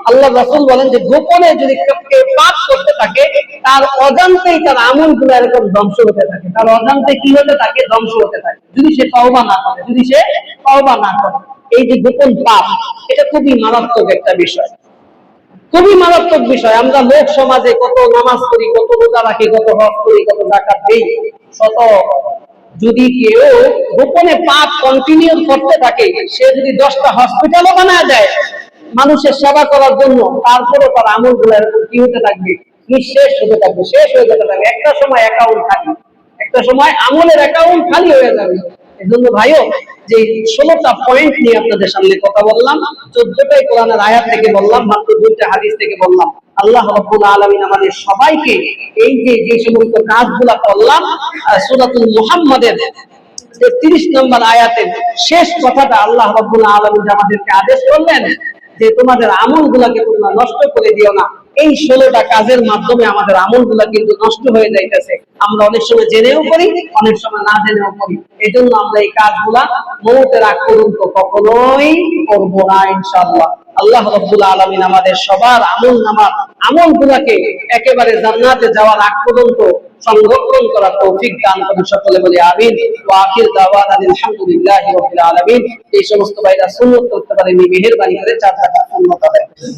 আল্লাহ রাসূল বলেন যে গোপনে যদি কেউ পাপ করতে থাকে তার অজান্তেই তার আমলগুলো এরকম ধ্বংস হতে থাকে, তার অজান্তে কি হতে থাকে, ধ্বংস হতে থাকে, যদি সে তওবা না করে, যদি সে তওবা না করে। এই যে গোপন পাপ, এটা খুবই মারাত্মক একটা বিষয়, খুবই মারাত্মক বিষয়। আমরা লোক সমাজে কত নামাজ পড়ি, কত রোজা রাখি, কত হজ করি, কত যাকাত দেই, শত, যদি কেউ গোপনে পাপ কন্টিনিউ করতে থাকে, সে যদি 10টা হসপিটালও বানায় দেয় মানুষের সেবা করার জন্য, তারপরে তার আমলগুলো এরকম কি হতে থাকবে, নিঃশেষ হতে থাকবে, শেষ হয়ে যেতে থাকবে। একটা সময় অ্যাকাউন্ট খালি, একটা সময় আমলের অ্যাকাউন্ট খালি হয়ে যাবে। এজন্য ভাইও যে 16টা পয়েন্ট নিয়ে আপনাদের সামনে কথা বললাম, 14টাই কোরআনের আয়াত থেকে বললাম, মাত্র 2টা হাদিস থেকে বললাম। আল্লাহ রাব্বুল আলামিন আমাদের সবাইকে এই যে সমস্ত কাজগুলা করলাম, সূরাতুল মুহাম্মাদের 33 নম্বর আয়াতের শেষ কথাটা আল্লাহ রাব্বুল আলামিন আমাদেরকে আদেশ করলেন যে তোমাদের আমলগুলোকে তোমরা নষ্ট করে দিও না। এই 16টা কাজের মাধ্যমে আমাদের আমলগুলা কিন্তু নষ্ট হয়ে যাইতেছে। আমরা অনেক সময় জেনেও করি, অনেক সময় না জেনেও করি। এজন্য আমরা এই কাজগুলা মওতের আগ পর্যন্ত কখনোই করব না ইনশাআল্লাহ। আল্লাহ রাব্বুল আলামিন আমাদের সবার আমলগুলাকে একেবারে জান্নাতে যাওয়ার আগ পর্যন্ত সংরক্ষণ করার তৌফিক দান করুন। সকলে বলি আমিন। ওয়া আখির দাওয়ানা আলহামদুলিল্লাহি রাব্বিল আলামিন। এই সমস্ত ভাইরা সুন্নাত করতে পারেন, মেহেরবানি করে 4 রাকাত সুন্নাত আদায় করুন।